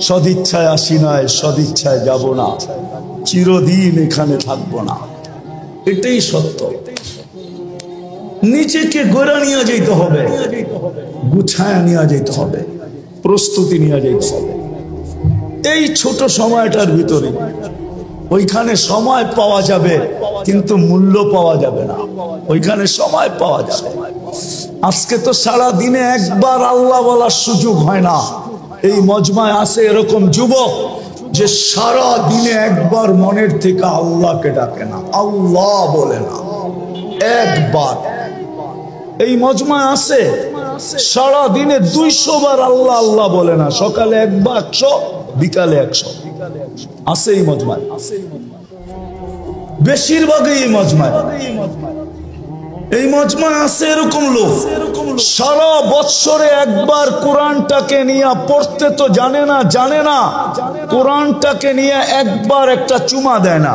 সদিচ্ছায় আসি নাই, সদিচ্ছায় যাব না, চিরদিন এখানে থাকবো না। এটাই সত্য। নিজেকে গোড়া নিয়ে যেতে হবে, গুছায় নিয়ে যেতে হবে, প্রস্তুতি নিয়ে যেতে হবে। এই ছোট সময়টার ভিতরে ওইখানে সময় পাওয়া যাবে, কিন্তু মূল্য পাওয়া যাবে না। ওইখানে সময় পাওয়া যাবে। আজকে তো সারা দিনে একবার আল্লাহ বলার সুযোগ হয় না। এই মজমায় আছে এরকম যুবক যে সারা দিনে একবার মনের থেকে আল্লাহকে ডাকে না, আল্লাহ বলে না একবার। এই মজমায় আছে সারা দিনে 200 বার আল্লাহ আল্লাহ বলে না, সকালে একবার 100, বিকালে 100। আছে এই মজমায়, বেশিরভাগই এই মজমায়। এই মজমায় আছে এরকম লোক সারা বৎসরে একবার কোরআনটাকে নিয়ে পড়তে তো জানে না, কোরআনটাকে নিয়ে একবার একটা চুমা দেয় না,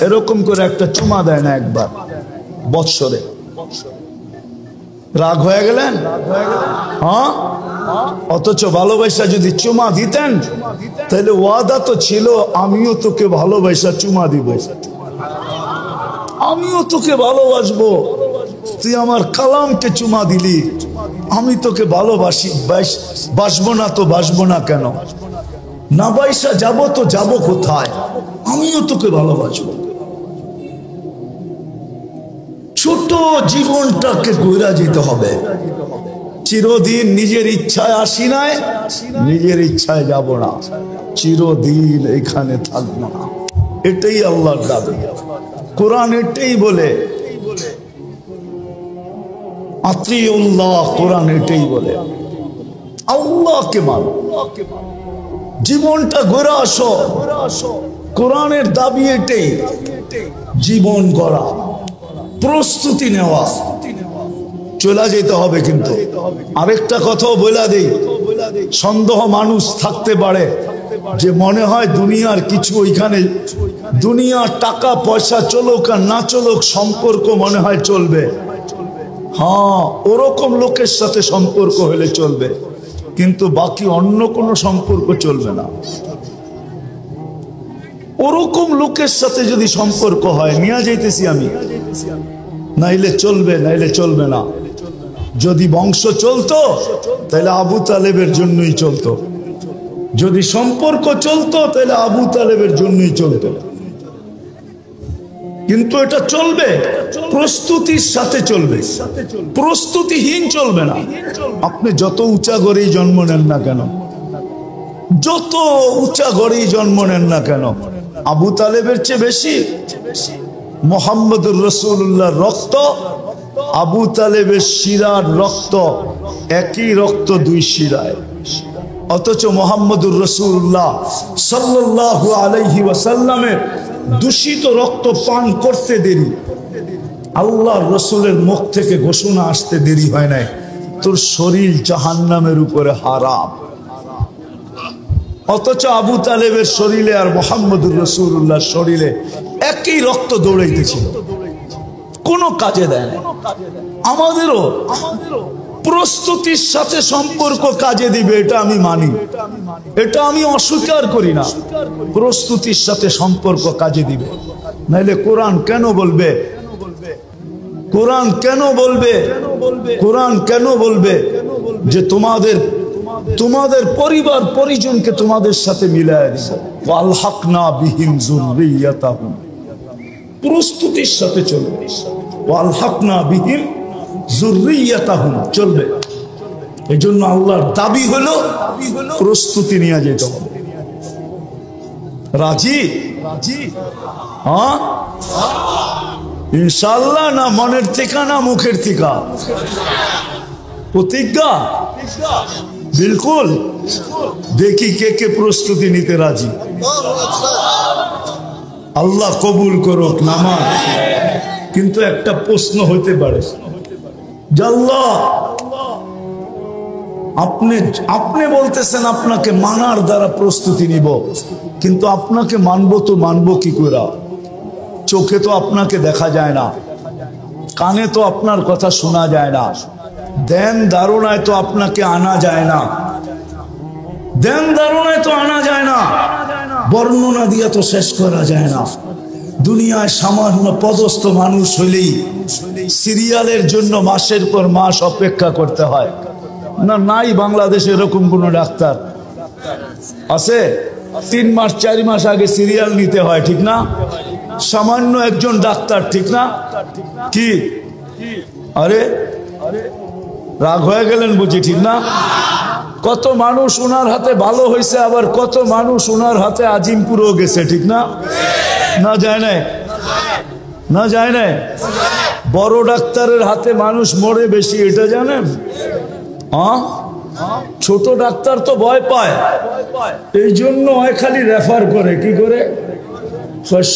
এরকম করে একটা চুমা দেয় না একবার বৎসরে। রাগ হয়ে গেলেন? হ্যাঁ। অথচ ভালোবাসা যদি চুমা দিতেন তাহলে ওয়াদা তো ছিল, আমিও তোকে ভালোবাসা চুমা দিব, আমিও তোকে ভালোবাসবো। তুই আমার কালামকে চুমা দিলি, আমি তোকে ভালোবাসি, বাসবো না তো বাসবো না কেন? না বাইসা যাবো তো যাবো কোথায়? আমিও তোকে ভালোবাসবো। ছোট জীবনটাকে গড়া যেতে হবে। চিরদিন নিজের ইচ্ছায় আসি নাই, নিজের ইচ্ছায় যাব না, চিরদিন এখানে থাকবো না। এটাই আল্লাহর দাবি। কোরআন এটাই বলে, আতিউল্লাহ, কোরআন এটাই বলে আল্লাহকে মানো, জীবনটা গড়া আসো। কোরআনের দাবি এটাই, জীবন গড়া, প্রস্তুতি নেওয়া। চলে যেতে হবে। কিন্তু আরেকটা কথাও বলে দেই, সন্দেহ মানুষ থাকতে পারে যে মনে হয় দুনিয়ার কিছু ওইখানে, দুনিয়ার টাকা পয়সা চলুক আর না চলুক সম্পর্ক মনে হয় চলবে। হ্যাঁ, ওরকম লোকের সাথে সম্পর্ক হলে চলবে, কিন্তু বাকি অন্য কোনো সম্পর্ক চলবে না। ওরকম লোকের সাথে যদি সম্পর্ক হয়, নিয়ে যাইতেছি আমি, নাইলে চলবে, নাইলে চলবে না। যদি বংশ চলতো তাহলে আবু তালেবের জন্যই চলতো, যদি সম্পর্ক চলতো তাহলে আবু তালেবের জন্যই চলতো। কিন্তু এটা চলবে, প্রস্তুতির সাথে চলবে, প্রস্তুতিহীন চলবে না। আপনি যত উঁচা গড়েই জন্ম নেন না কেন, যত উঁচা গড়েই জন্ম নেন না কেন, আবু তালেবের চেয়ে বেশি মুহাম্মদুর রাসূলুল্লাহর রক্ত, আবু তালেবের শিরার রক্ত, একই রক্ত দুই শিরায়। অথচ মুহাম্মদুর রাসূলুল্লাহ সাল্লাল্লাহু আলাইহি ওয়াসাল্লামের দূষিত রক্ত পান করতে দেরি, আল্লাহর রাসূলের মুখ থেকে ঘোষণা আসতে দেরি হয় নাই, তোর শরীর জাহান্নামের উপরে হারাম। অথচ আবু তালেবের শরীরে আর মুহাম্মদুর রাসূলুল্লাহর শরীরে একই রক্ত দৌড়াইতেছিল, কোনো কাজে দেয় না। আমাদেরও প্রস্তুতির সাথে সম্পর্ক কাজে দিবে, এটা আমি মানি, এটা আমি অস্বীকার করি না। প্রস্তুতির সাথে সম্পর্ক কাজে দিবে, নাইলে কোরআন কেন বলবে, কোরআন কেন বলবে, কোরআন কেন বলবে যে তোমাদের পরিবার পরিজনকে তোমাদের সাথে মিলায় দিব, ওয়ালহাকনা বিহিম যুররিয়াতাহুম। প্রস্তুতির সাথে চলবে, ওয়ালহাকনা বিহিম যুররিয়াতাহুম চলবে। এই জন্য আল্লাহর দাবি হলো প্রস্তুতি নিয়ে যেতে হবে। রাজি? হ্যাঁ ইনশাআল্লাহ, না মনের থেকে না মুখের থেকে? প্রতিজ্ঞা? বিলকুল। দেখি কে কে প্রস্তুতি নিতে রাজি। আল্লাহ কবুল করুক নামাজ। কিন্তু একটা প্রশ্ন হইতে পারে, আল্লাহ আপনি বলতেছেন আপনাকে মানার দ্বারা প্রস্তুতি নিব, কিন্তু আপনাকে মানবো তো মানবো কি করে? চোখে তো আপনাকে দেখা যায় না, কানে তো আপনার কথা শোনা যায় না, ধ্যান ধারণায় তো আপনাকে আনা যায় না, ধ্যান ধারণায় তো আনা যায় না, বর্ণনা দিয়া তো শেষ করা যায় না। দুনিয়ায় সামান্য পদস্থ মানুষ হইলেই সিরিয়ালের জন্য মাসের পর মাস অপেক্ষা করতে হয় না? নাই বাংলাদেশে এরকম কোন ডাক্তার আছে? 3 মাস 4 মাস আগে সিরিয়াল নিতে হয়, ঠিক না? সামান্য একজন ডাক্তার, ঠিক না? কি আরে রাগ হয়ে গেলেন বুঝি, ঠিক না? কত মানুষ ওনার হাতে ভালো হয়েছে, আবার কত মানুষ ওনার হাতে আজিমপুরও গেছে, ঠিক না? না যায় না, না যায় না। বড় ডাক্তারের হাতে মানুষ মরে বেশি, এটা জানেন? ছোট ডাক্তার তো ভয় পায়, এই জন্য খালি রেফার করে। কি করে?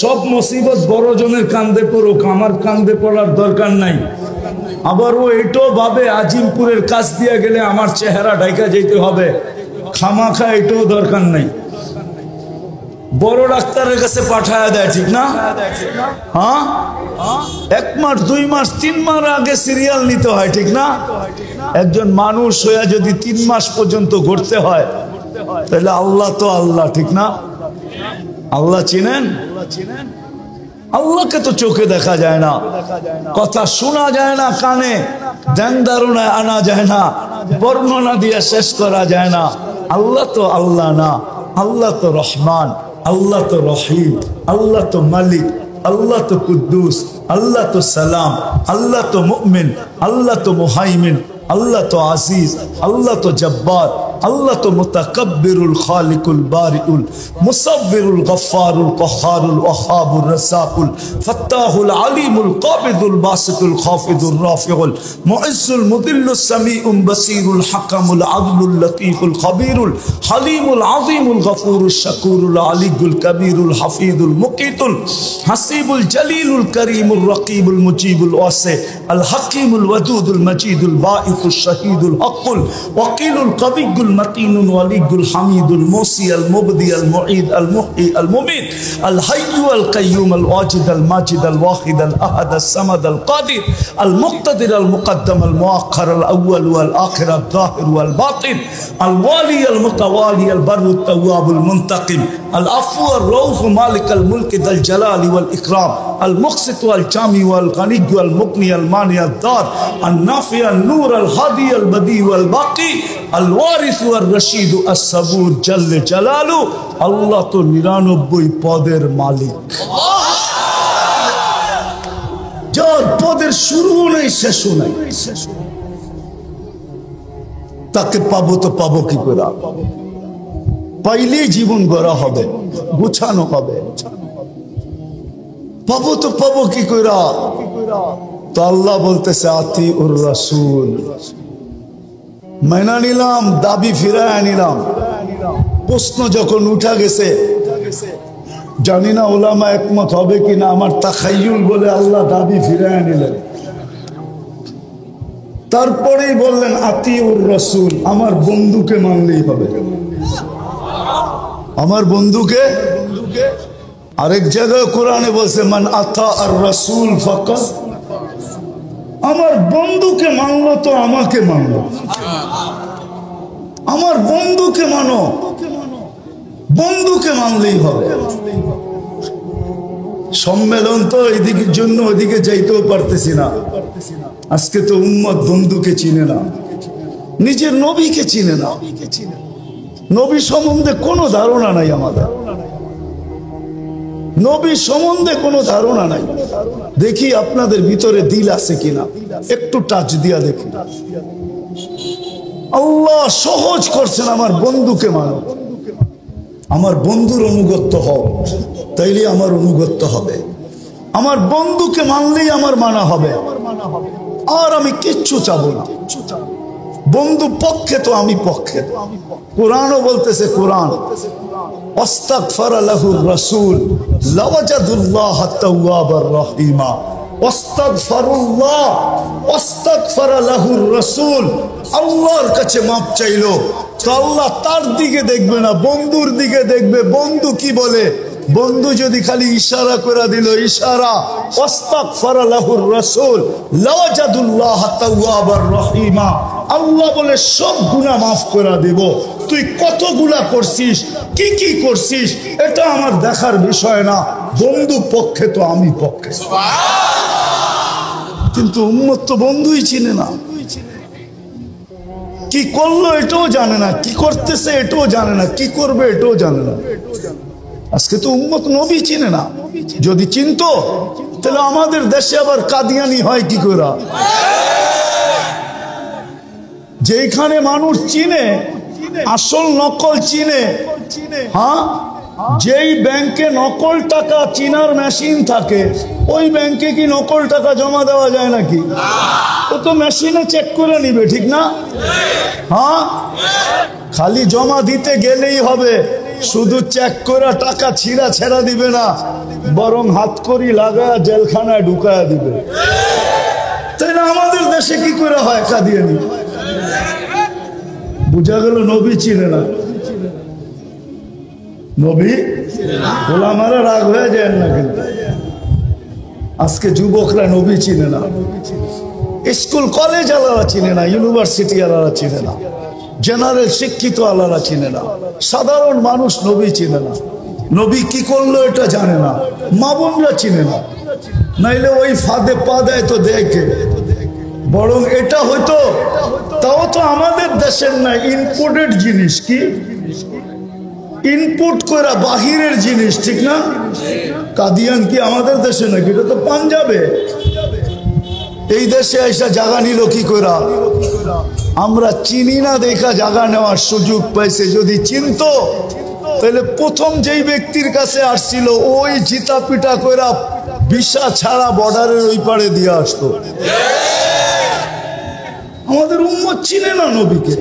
সব মুসিবত বড় জনের কান্দে পড়ুক, আমার কান্দে পড়ার দরকার নাই। আবার ও এটাও ভাবে আজিমপুরের কাজ দিয়ে গেলে আমার চেহারা ঢাকা যেতে হবে, খামাখা এটাও দরকার নাই, বড় ডাক্তারের কাছে পাঠায় দেয়, ঠিক না? হ্যাঁ, 1 মাস 2 মাস 3 মাস আগে সিরিয়াল নিতে হয়, ঠিক না? একজন মানুষ হয়ে যদি 3 মাস পর্যন্ত ঘুরতে হয়, তাহলে আল্লাহ তো আল্লাহ, ঠিক না? আল্লাহ চিনেন? আল্লাহকে তো চোখে দেখা যায় না, কথা শোনা যায় না কানে, ধ্যান ধারণায় আনা যায় না, বর্ণনা দিয়ে শেষ করা যায় না। আল্লাহ তো আল্লাহ না, আল্লাহ তো রহমান, আল্লাহ তো রহিম, আল্লাহ তো মালিক, আল্লাহ তো কুদ্দুস, আল্লাহ তো সালাম, আল্লাহ তো মুমিন, আল্লাহ তো মুহাইমিন, আল্লাহ তো আজিজ, আল্লাহ তো জব্বার, আল্লাহ তো মুতাকাব্বিরুল খালিকুল বারিউল মুসাব্বিরুল গফফারুল কহারুল ওয়াহাবুর রাসাকুল ফাত্তাহুল আলিমুল কাবিদুল বাসিতুল খাফিদুর রাফিউল মুইজ্জুল মুদিল্লুস সামিউম বাসিরুল হাকামুল আদলুল লতীফুল খবীরুল হালিমুল আযীমুল গফুরুশ শাকুরুল আলিয়ুল কবীরুল হাফিজুল মুকিতুল হাসিবুল জলিলুল করিমুর রকিবুল মুজিবুল ওয়াসি আল হাকিমুল ওয়াদুদুল মজিদুল বাঈসুশ শাহীদুল হকুল ওয়াকিলুল কবিয়ুল المتين الولي الحميد الموصي المبدي المعيد المحيي المميت الحي القيوم الواجد الماجد الواحد الأحد الصمد القادر المقتدر المقدم المؤخر الأول والآخر الظاهر والباطن الوالي المتوالي البر التواب المنتقم العفو الرؤوف مالك الملك ذا الجلال والإكرام المقسط والجامع والغني والمغني المانع الدار النافع النور الهادي البديع والباقي الوارث الرشيد الصبور جل جلاله আল্লাহ তো 99 পদের মালিক, যার পদের শুরু নেই শেষ নেই। তাকে পাবো তো পাবো কি করে? পাইলেই জীবন গড়া হবে, গুছানো হবে। পাবো তো পাবো কি করে? তো আল্লাহ বলতেছে আতিউর রাসূল, মেনা নিলাম, দাবি ফিরায় নিলাম। প্রশ্ন যখন উঠা গেছে, জানি না ওলামা একমত হবে কিনা, আমার তাখাইয়ুল বলে আল্লাহ দাবি ফিরায় নিলেন। তারপরেই বললেন আতিউর রাসূল, আমার বন্ধুকে মানলেই হবে, আমার বন্ধুকে। আরেক জায়গায় কোরআনে বলছে মান আতা আর রাসূল ফাকাত, আমার বন্ধুকে মানলো তো আমাকে মানলো, আমার বন্ধুকে মানো, বন্ধুকে মানলেই হবে। সম্মেলন তো এদিকের জন্য ওদিকে যাইতেও পারতেছি না। আজকে তো উম্মত বন্ধুকে চিনে না, নিজের নবীকে চিনে না, নবী সম্বন্ধে কোনো ধারণা নাই আমাদের, নবী সম্বন্ধে কোনো ধারণা নাই। দেখি আপনাদের ভিতরে দিল আছে কিনা, একটু টাচ দিয়া দেখি। আল্লাহ সহজ করছেন, আমার বন্ধুকে মানো, আমার বন্ধুর অনুগত্য হও, তাইলে আমার অনুগত্য হবে। আমার বন্ধুকে মানলেই আমার মানা হবে, আর আমি কিচ্ছু চাবো না। বন্ধু পক্ষে তো আমি পক্ষে। কোরআনও বলতেছে, কোরআন আস্তাগফারা লাহুর রাসূল লাওয়াজাদুল্লাহ তাওয়াবার রহিমা। আস্তাগফারুল্লাহ আস্তাগফারা লাহুর রাসূল, আল্লাহর কাছে মাপ চাইলো তো আল্লাহ তার দিকে দেখবে না, বন্ধুর দিকে দেখবে। বন্ধু কি বলে? বন্ধু যদি খালি ইশারা করে দিল, ইশারা, আস্তাগফারা লাহুর রাসূল লাওয়াজাদুল্লাহ তাওয়াবার রহিমা, আল্লাহ বলে সব গুনাহ মাফ করে দেব। তুই কত গুনাহ করছিস, কি কি করছিস, এটা আমার দেখার বিষয় না, বন্ধু পক্ষে তো আমি পক্ষে। কিন্তু উম্মত তো বন্ধুই চিনে না, কি করলো এটাও জানে না, কি করতেছে এটাও জানে না, কি করবে এটাও জানে না। আজকে তো উম্মত নবী চিনে না। যদি চিনতো তাহলে আমাদের দেশে আবার কাদিয়ানি হয় কি করে? যেখানে মানুষ চিনে, আসল নকল চিনে। হ্যাঁ, যেই ব্যাংকে নকল টাকা চিনার মেশিন থাকে, ওই ব্যাংকে কি নকল টাকা জমা দেওয়া যায় নাকি? ও তো মেশিনে চেক করে নিবে, ঠিক না? হ্যাঁ, খালি জমা দিতে গেলেই হবে, শুধু চেক করে টাকা ছিঁড়া ছেড়া দিবে না, বরং হাত করি লাগায় জেলখানায় ঢুকায়া দিবে। তাই না? আমাদের দেশে কি করে হয় কাদিয়ানি? বুঝা গেল নবী চিনে না। নবী গোলামারা রাগ হয়ে যায় না, কিন্তু আজকে যুবকরা নবী চিনে না, স্কুল কলেজ আলারা চিনে না, ইউনিভার্সিটি আলারা চিনে না, জেনারেল শিক্ষিত আলারা চিনে না, সাধারণ মানুষ নবী চিনে না। নবী কি করলো এটা জানে না, মা বোনরা চিনে না, নাইলে ওই ফাঁদে পা দেয় তো দেখে। বরং এটা হয়তো, তাও তো আমাদের দেশের না, ইম্পোর্টেড জিনিস, কি ইনপুট করা বাহিরের জিনিস, ঠিক না? কাদিয়ান কি আমাদের দেশে নাকি? এটা তো পাঞ্জাবে। এই দেশে এসে জায়গা নিল কি করে? আমরা চিনি না দেখা জায়গা নেওয়ার সুযোগ পাইছে। যদি চিনতো তাহলে প্রথম যেই ব্যক্তির কাছে আসছিল ওই জিতা পিটা কইরা ভিসা ছাড়া বর্ডারের ওই পারে দিয়ে আসতো। আমাদের উম্মত চিনে না নবীকে,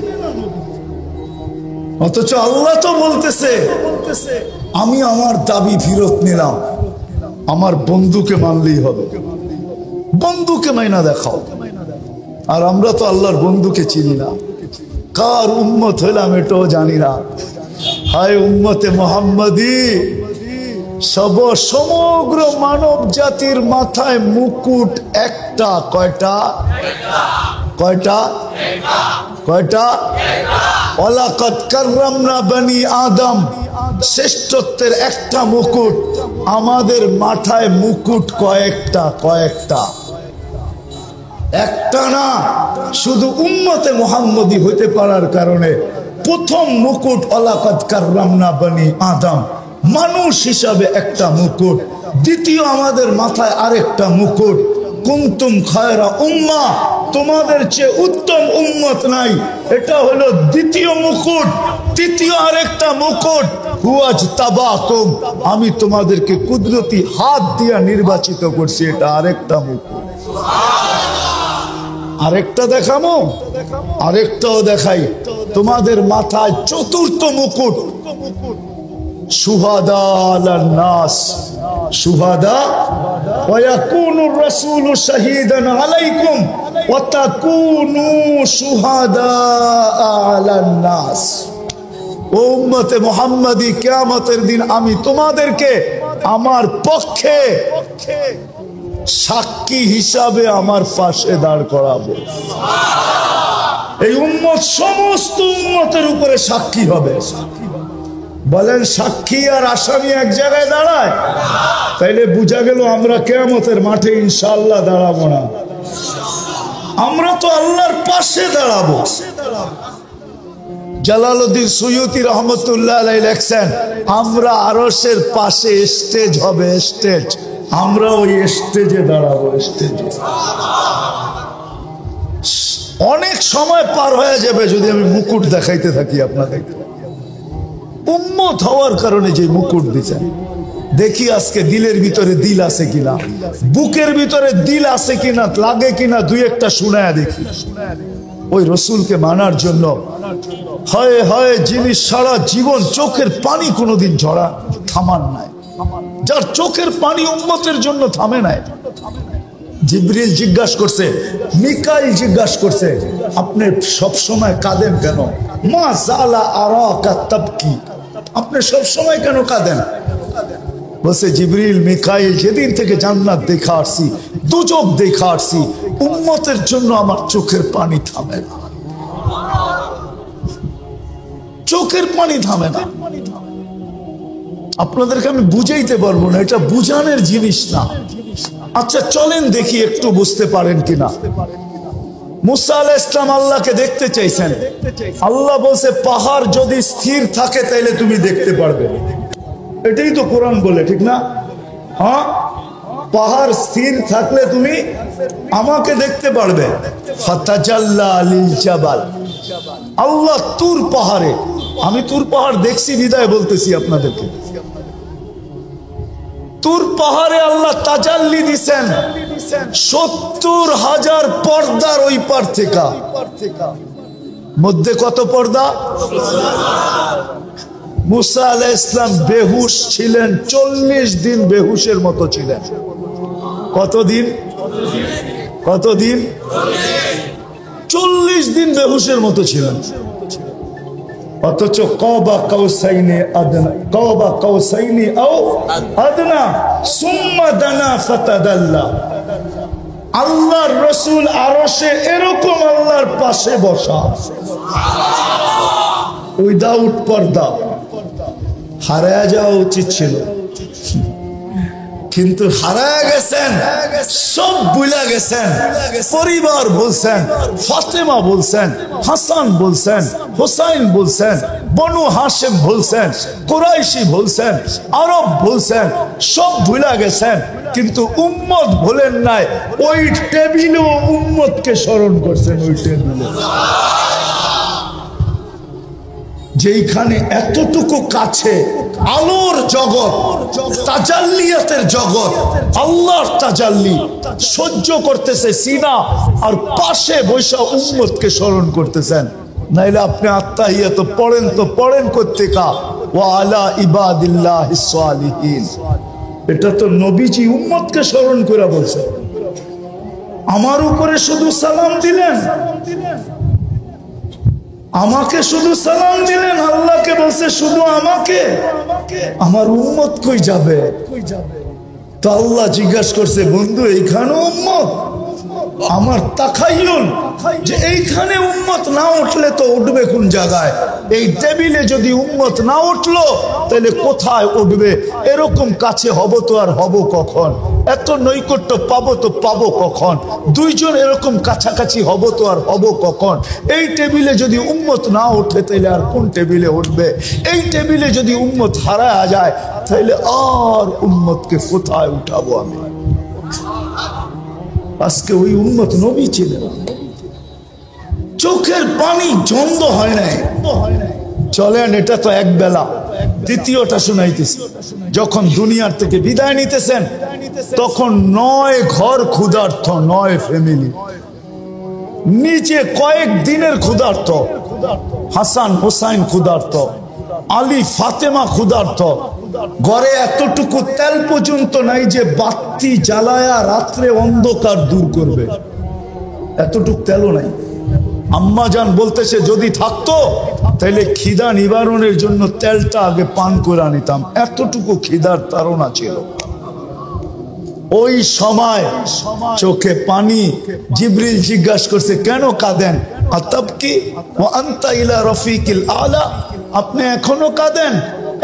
অথচ আল্লাহ তো বলতেছে আমি আমার দাবি ফেরত নিলাম, আমার বন্ধুকে মানলেই হবে, বন্ধুকে মাইনা দেখাও। আর আমরা তো আল্লাহর বন্ধুকে চিনি না, কার উম্মত হইলাম এটাও জানি না। হায় উম্মতে মুহাম্মাদি, সমগ্র মানব জাতির মাথায় মুকুট একটা। কয়টা? কয়টা? কয়টা? ওয়ালাকাদ কাররামনা বনি আদম, শ্রেষ্ঠত্বের একটা মুকুট। আমাদের মাথায় মুকুট কয়েকটা? কয়েকটা, একটা না। শুধু উম্মতে মুহাম্মদি হইতে পারার কারণে প্রথম মুকুট ওয়ালাকাদ কাররামনা বনি আদম, মানুষ হিসাবে একটা মুকুট। দ্বিতীয় আমাদের মাথায় আরেকটা মুকুট, কুনতুম খায়রা উম্মাহ, তোমাদের চেয়ে উত্তম উম্মত নাই, এটা হলো দ্বিতীয় মুকুট। তৃতীয় আরেকটা মুকুট, হুয়াজতাবাকুম, আমি তোমাদেরকে কুদরতি হাত দিয়ে নির্বাচিত করছি, এটা আরেকটা মুকুট। আরেকটা দেখামো, আরেকটাও দেখাই। তোমাদের মাথায় চতুর্থ মুকুট, শুহাদা আলান নাস, শুহাদা ওয়া ইয়াকুনুর রাসূলু শাহীদান আলাইকুম ওয়া তাকুনু শুহাদা আলান নাস। ও উম্মতে মুহাম্মাদি, কিয়ামতের দিন আমি তোমাদেরকে আমার পক্ষে সাক্ষী হিসাবে আমার পাশে দাঁড় করাবো। এই উম্মত সমস্ত উম্মতের উপরে সাক্ষী হবে। বলেন সাক্ষী আর আসামি এক জায়গায় দাঁড়ায়? তাইলে বুঝা গেল আমরা কিয়ামতের মাঠে ইনশাআল্লাহ দাঁড়াবো না, আমরা তো আল্লাহর পাশে দাঁড়াবো। জালালউদ্দিন সুয়ুতি রহমতুল্লাহ আলাইহি লেখছেন, আমরা আরশের পাশে স্টেজ হবে, স্টেজ, আমরা ওই স্টেজে দাঁড়াবো, স্টেজে। অনেক সময় পার হয়ে যাবে যদি আমি মুকুট দেখাইতে থাকি আপনাদের। উম্মত হওয়ার কারণে যে মুকুট দিচ্ছেন, দেখি আজকে দিলের ভিতরে দিল আছে কিনা, বুকের ভিতরে দিল আছে কিনা, লাগে কিনা, দুই একটা শুনায়া দেখি। ওই রসুলকে মানার জন্য হয় হয় যিনি সারা জীবন চোখের পানি কোনোদিন ঝরা থামান নাই, যার চোখের পানি উম্মতের জন্য থামে নাই। জিবরিল জিজ্ঞাসা করছে, মিকাইল জিজ্ঞাসা করছে, আপনি সব সময় কাঁদেন কেন? মা জালা আরাকা তাবকি, আপনি সব সময় কেন কাঁদেন? বলছে জিবরিল মিকাইল যেদিন থেকে জান্নাত দেখা আসছি, দুজক দেখা আসছি, উম্মতের জন্য আমার চোখের পানি থামে না, চোখের পানি থামে না। আপনাদেরকে আমি বুঝাইতে পারবো না, এটা বুঝানোর জিনিস না। আচ্ছা চলেন দেখি একটু বুঝতে পারেন কিনা। মুসা আলাইহিস সালাম আল্লাহকে দেখতে চাইছেন, আল্লাহ বলছে পাহাড় যদি স্থির থাকে তাহলে তুমি দেখতে পারবে। এটাই তো কোরআন বলে, ঠিক না? হ্যাঁ, পাহাড় স্থির থাকলে তুমি আমাকে দেখতে পারবে। ফাতাজাল্লা লিল জাবাল, আল্লাহ তুর পাহাড়ে, আমি তুর পাহাড় দেখছি বিদায় বলতেছি আপনাদেরকে, তুর পাহাড়ে আল্লাহ তাজাল্লি দিছেন ৭০,০০০ পর্দার ওই পার থেকে। মধ্যে কত পর্দা? মুসা আলাইহিস সালাম বেহুশ ছিলেন, ৪০ দিন বেহুশের মতো ছিলেন। কতদিন? কতদিন? ৪০ দিন বেহুশের মতো ছিলেন। অথচ কাবা কাউসাইনি আদনা, কাবা কাউসাইনি আও আদনা সুম্মা দানা ফাতাদাল্লা। আল্লাহর রাসূল আরশে এরকম আল্লাহর পাশে বসা, উইদাউট পর্দা। হারায়া যাওয়া উচিত ছিল, কিন্তু হারায়া গেছেন, সব ভুলে গেছেন। পরিবার বলছেন, ফাতেমা বলছেন, হাসান বলছেন, হুসাইন বলছেন, বনু হাশেম বলছেন, কুরাইশি বলছেন, আরব বলছেন, সব ভুলে গেছেন। কিন্তু উম্মত ভুলেন নাই। ওই টেবিলে উম্মতকে স্মরণ করছেন, ওই টেবিলে যেইখানে এতটুকু কাছে আলোর জগৎ, তাজাল্লিয়াতের জগৎ, আল্লাহর তাজাল্লি সহ্য করতেছে সিনা, আর পাশে বৈশা উম্মতকে স্মরণ করতেছেন। নাইলে আপনি আত্তাহিয়াত পড়েন তো পড়েন কোত্থেকা, ওয়া আলা ইবাদিল্লাহিস সালিহিন। এটা তো নবীজি উম্মতকে স্মরণ করে বলছে। আমার উপরে শুধু সালাম দিলেন, আমাকে শুধু সালাম দিলেন, আল্লাহকে বলছে শুধু আমাকে, আমার উম্মত কই যাবে? তো আল্লাহ জিজ্ঞাসা করছে, বন্ধু এইখানে উম্মত? আমার তাখায়ুল যে এইখানে উম্মত না উঠলে তো উঠবে কোন জায়গায়? এই টেবিলে যদি উম্মত না উঠলো তাহলে কোথায় উঠবে? এরকম কাছে হব তো আর হব কখন? এত নৈকট্য পাবো তো পাবো কখন? দুইজন এরকম কাছাকাছি হব তো আর হব কখন? এই টেবিলে যদি উম্মত না ওঠে তাহলে আর কোন টেবিলে উঠবে? এই টেবিলে যদি উম্মত হারায়া যায় তাহলে আর উম্মতকে কোথায় উঠাবো আমি? আজকে ওই উম্মত নবী ছিলেন, চোখের পানি জন্দ হয় নাই। চলেন, এটা তো এক বেলা, দ্বিতীয়টা শুনাইতেছি। যখন দুনিয়ার থেকে বিদায় নিতেছেন তখন ৯ ঘর ক্ষুধার্ত, ৯ ফ্যামিলি, নিচে কয়েক দিনের ক্ষুধার্ত। হাসান হুসাইন ক্ষুধার্ত, আলী ফাতেমা ক্ষুধার্ত। ঘরে এতটুকু তেল পর্যন্ত নাই যে বাতি জ্বালায়া রাত্রে অন্ধকার দূর করবে, এতটুকু তেলও নাই। আম্মা জান বলতেছে যদি থাকতো তাহলে খিদা নিবারণের জন্য তেলটা আগে পান করে নিতাম, এতটুকু খিদার তাড়না ছিল। ওই সময় চোখে পানি। জিবরিল জিজ্ঞাসা করছে, কেন কাঁদেন? আতাবকি ওয়া আনতা ইলা রফিকিল আলা, আপনি এখনো কাঁদেন?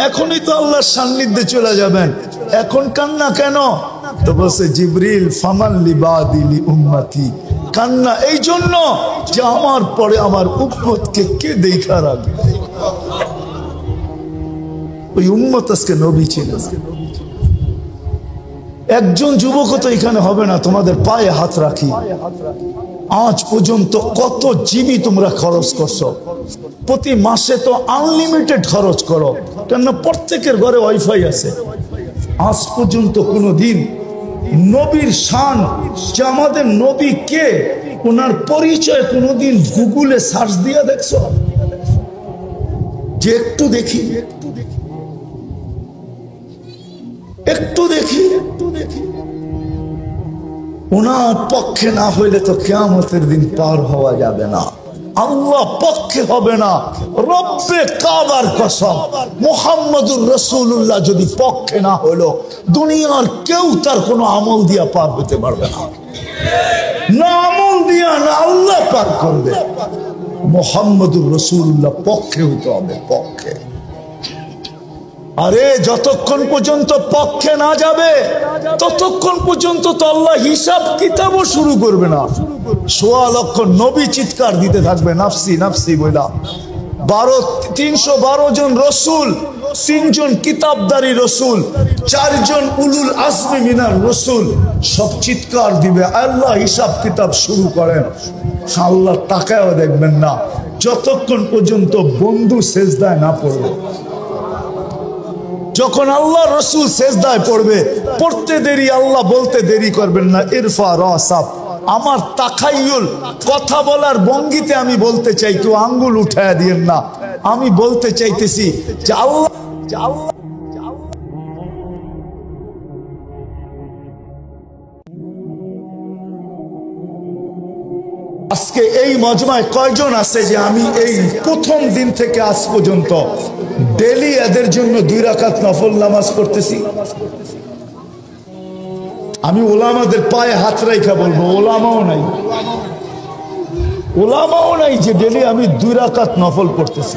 এখনই তো আল্লাহর সান্নিধ্যে চলে যাবেন, এখন কান্না কেন? তো বলছে জিবরিল ফামান লিবাদি লি উম্মতি, কান্না এই জন্য যে আমার পরে আমার উম্মতকে কে দেখা রাখবে। ওই উম্মত আজকে নবী ছিল। একজন যুবক তো এখানে হবে না, তোমাদের পায়ে হাত রাখি। আজ পর্যন্ত কত জিবি তোমরা খরচ করছো? প্রতি মাসে তো আনলিমিটেড খরচ করো, কেন প্রত্যেকের ঘরে ওয়াইফাই আছে। আজ পর্যন্ত কোনো দিন নবীর শান, যে আমাদের নবী কে, ওনার পরিচয় কোনোদিন গুগলে সার্চ দিয়ে দেখছো? যে একটু দেখি, একটু দেখি, ওনার পক্ষে না হইলে তো কিয়ামতের দিন পার হওয়া যাবে না। আল্লাহ পক্ষে হবে না। রব্বে কাবার কসম, মুহাম্মদুর রাসূলুল্লাহ যদি পক্ষে না হলো, দুনিয়ার কেউ তার কোনো আমল দিয়া পার হতে পারবে না। না আমল দিয়া, না আল্লাহ পার করবে। মুহাম্মদুর রাসূলুল্লাহ পক্ষে হতে হবে, পক্ষে। আরে যতক্ষণ পর্যন্ত পক্ষে না যাবে ততক্ষণ পর্যন্ত তো আল্লাহ হিসাব কিতাবও শুরু করবে না। ১৬ লক্ষ নবী চিৎকার দিতে থাকবে নাফসি নাফসি বইলা। ৩১২ জন রসুল, ৩ জন কিতাবদারি রসুল, ৪ জন উলুল আজমি মিনার রসুল সব চিৎকার দিবে, আল্লাহ হিসাব কিতাব শুরু করেন। আল্লাহ তাকায়ও দেখবেন না যতক্ষণ পর্যন্ত বন্ধু সেজদায় না পড়বে। যখন আল্লাহ রসুল সেজদায় পড়বে, পড়তে দেরি, আল্লাহ বলতে দেরি করবেন না, ইরফা রাসাব। আমার তাখাইয়ুল, কথা বলার ভঙ্গিতে আমি বলতে চাই, কেউ আঙ্গুল উঠায় দিয়েন না। আমি বলতে চাইতেছি যে আল্লাহ আজকে এই মজমায় কয়জন আছে যে আমি এই প্রথম দিন থেকে আজ পর্যন্ত ডেলি এদের জন্য 2 রাকাত নফল নামাজ পড়তেছি? আমি ওলামাদের পায়ে হাত রাইখা বলবো, ওলামাও নাই, ওলামাও নাই যে ডেলি আমি 2 রাকাত নফল পড়তেছি।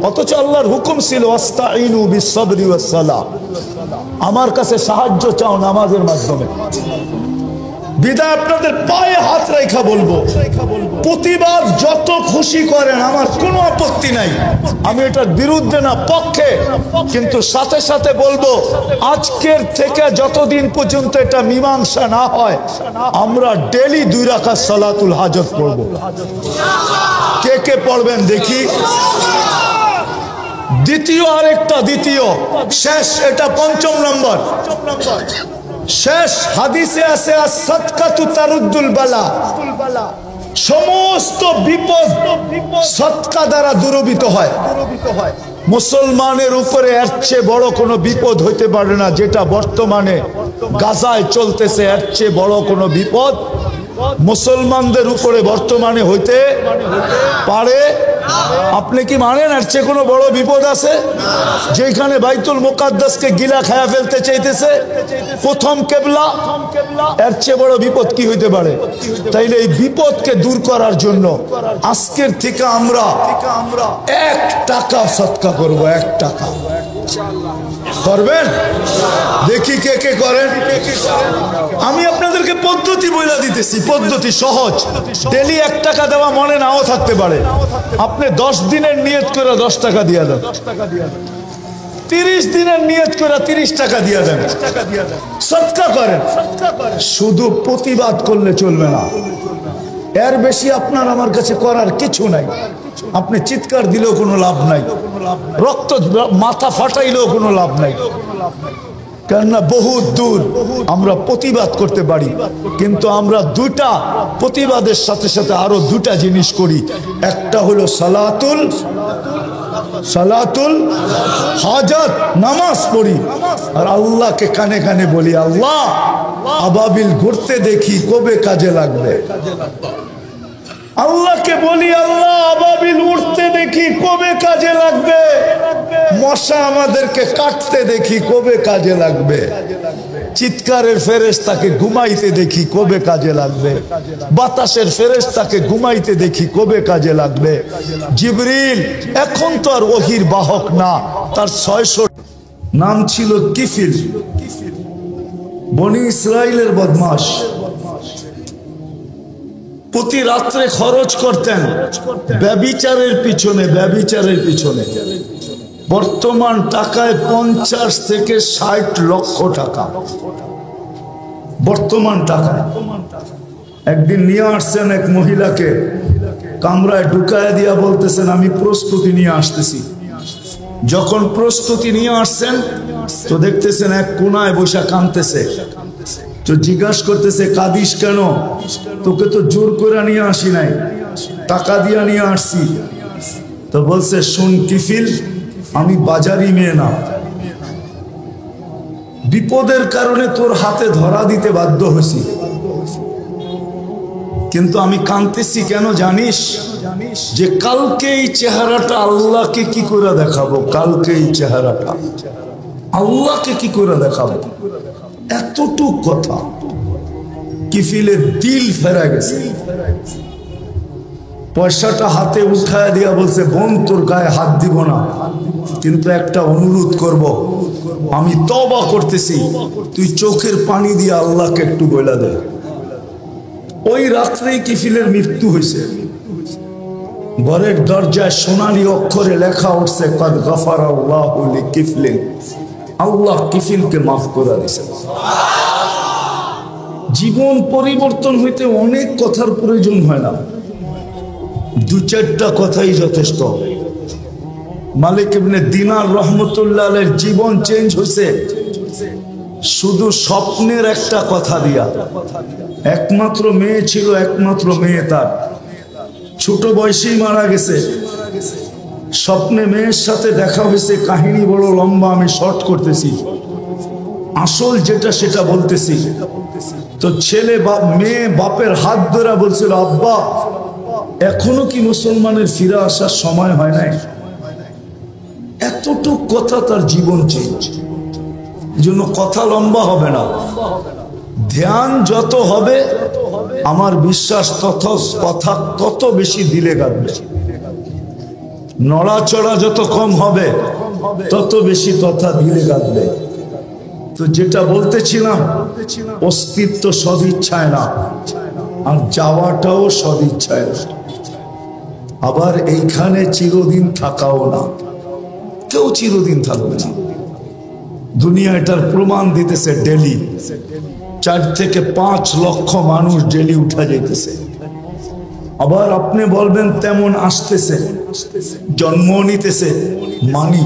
অথচ আল্লাহর হুকুম ছিল আস্তাইনু বিসসবরি ওয়াস সালাহ, আমার কাছে সাহায্য চাও নামাজের মাধ্যমে। বিদায় আপনাদের পায়ে হাত রাইখা বলবো, প্রতিবাদ যত খুশি করেন, আমার কোনো আপত্তি নাই, আমি এটার বিরুদ্ধে না, পক্ষে। কিন্তু সাথে সাথে বলবো, আজকের থেকে যতদিন পর্যন্ত এটা মীমাংসা না হয়, আমরা ডেলি 2 রাকাত সালাতুল হাজত পড়বো। কে কে পড়বেন দেখি? দ্বিতীয় আরেকটা, দ্বিতীয় শেষ, এটা ৫ম নম্বর শেষ। হাদিসে আছে সাদকাতু তারুদ্দুল বালা, সমস্ত বিপদ সদকা দ্বারা দূরীভূত হয়। মুসলমানের উপরে এর চেয়ে বড় কোনো বিপদ হইতে পারে না, যেটা বর্তমানে গাজায় চলতেছে। এর চেয়ে বড় কোনো বিপদ মুসলমানদের উপরে বর্তমানে হইতে পারে? আপনি কি মানেন এর চেয়ে কোনো বড় বিপদ আছে? যেখানে বাইতুল মুকাদ্দাসকে গিলা খায়া ফেলতে চাইতেছে প্রথম কেবলা, এর চেয়ে বড় বিপদ কি হইতে পারে? তাইলে এই বিপদকে দূর করার জন্য আজকের থেকে আমরা 1 টাকা সদকা করব। 1 টাকা করবেন? দেখি কে কে করেন। আমি আপনাদেরকে পদ্ধতি বইলা দিতেছি, পদ্ধতি সহজ। ডেলি 1 টাকা দেওয়া মনে নাও থাকতে পারে, আপনি 10 দিনের নিয়ত করে 10 টাকা দিয়ে দেন, 30 দিনের নিয়ত করে 30 টাকা দিয়ে দেন, সদকা করেন। শুধু প্রতিবাদ করলে চলবে না, এর বেশি আপনার আমার কাছে করার কিছু নাই। আপনি চিৎকার দিলেও কোনো লাভ নাই, রক্ত মাথা ফাটাইলেও কোনো লাভ নাই, কেননা বহুত দূর আমরা প্রতিবাদ করতে পারি। কিন্তু আমরা 2টা প্রতিবাদের সাথে সাথে আরো 2টা জিনিস করি। একটা হলো সালাতুল হাজাত, নামাজ পড়ি, আর আল্লাহকে কানে কানে বলি, আল্লাহ আবাবিল ঘুরতে দেখি কবে কাজে লাগবে। আল্লাহকে বলি, আল্লাহ আবাবিল উঠতে দেখি কবে কাজে লাগবে, মশা আমাদেরকে কাটতে দেখি কবে কাজে লাগবে, চিৎকারের ফেরেশতাকে ঘুমাইতে দেখি কবে কাজে লাগবে, বাতাসের ফেরেশতাকে ঘুমাইতে দেখি কবে কাজে লাগবে। জিবরিল এখন তো আর ওহির বাহক না, তার 600 নাম ছিল কিফিল, বনি ইসরাইলের বদমাশ। প্রতি রাত্রে খরচ করতেন ব্যভিচারের পিছনে, ব্যভিচারের পিছনে। বর্তমান টাকায় 50 থেকে 60 লক্ষ টাকা বর্তমান টাকায়। একদিন নিয়ে আসছেন এক মহিলাকে, কামরায় ঢুকায় দিয়া বলতেছেন আমি প্রস্তুতি নিয়ে আসতেছি। যখন প্রস্তুতি নিয়ে আসছেন তো দেখতেছেন এক কোনায় বসে কাঁদতেছে। তো জিজ্ঞাসা করতেছে কাঁদিস কেন? তোকে তো জোর করে নিয়ে আসি নাই, টাকা দিয়া নিয়ে আসছি। তো বলছে শুন কিফিল, আমি বাজারি মেয়ে না, বিপদের কারণে তোর হাতে ধরা দিতে বাধ্য হয়েছি, কিন্তু আমি কাঁদতেছি কেন জানিস? যে কালকে এই চেহারাটা আল্লাহকে কি করে দেখাবো, কালকে এই চেহারাটা আল্লাহকে কি করে দেখাবো। এতটুক কথা কিফিলের দিল ফেরা গেছে। পয়সাটা হাতে উঠায় দিয়া বলছে, বোন তোর গায়ে হাত দিব না, কিন্তু একটা অনুরোধ করব, আমি তওবা করতেছি, তুই চোখের পানি দিয়ে আল্লাহকে একটু বলে দে। ওই রাত্রেই কিফিলের মৃত্যু হয়েছে। ঘরের দরজায় সোনালী অক্ষরে লেখা উঠছে, কদ গফারাল্লাহু লিকিফলিন, আল্লাহ কিফিলকে মাফ করে দিয়েছে। জীবন পরিবর্তন হইতে অনেক কথার প্রয়োজন হয় না, দু চারটা কথাই যথেষ্ট। মালিক ইবনে দিনার রহমতুল্লাহ আলাইহির জীবন চেঞ্জ হয়েছে শুধু স্বপ্নের একটা কথা দিয়া। একমাত্র মেয়ে ছিল, একমাত্র মেয়ে তার ছোট বয়সেই মারা গেছে। স্বপ্নে মেয়ের সাথে দেখা হয়েছে, কাহিনী বড় লম্বা, আমি শর্ট করতেছি, আসল যেটা সেটা বলতেছি। তো ছেলে মেয়ে বাপের হাত ধরে বলছিল, আব্বা এখনো কি মুসলমানের ফিরে আসার সময় হয় নাই? এতটুক কথা, তার জীবন চেঞ্জ। এই জন্য কথা লম্বা হবে না, ধ্যান যত হবে আমার বিশ্বাস তত কথা তত বেশি দিলে গাঁথবে। নড়াচড়া যত কম হবে তত বেশি কথা দিলে গাঁথবে। তো যেটা বলতেছিলাম, অস্তিত্ব সদিচ্ছায় না, আর যাওয়াটাও সদিচ্ছায় না, আবার এইখানে চিরদিন থাকাও না। কেউ চিরদিন থাকবে না। দুনিয়া এটার প্রমাণ দিতেছে। ডেলি 4 থেকে 5 লক্ষ মানুষ ডেলি উঠা যাইতেছে। আবার আপনি বলবেন তেমন আসতেছে, জন্ম নিতেছে, মানি,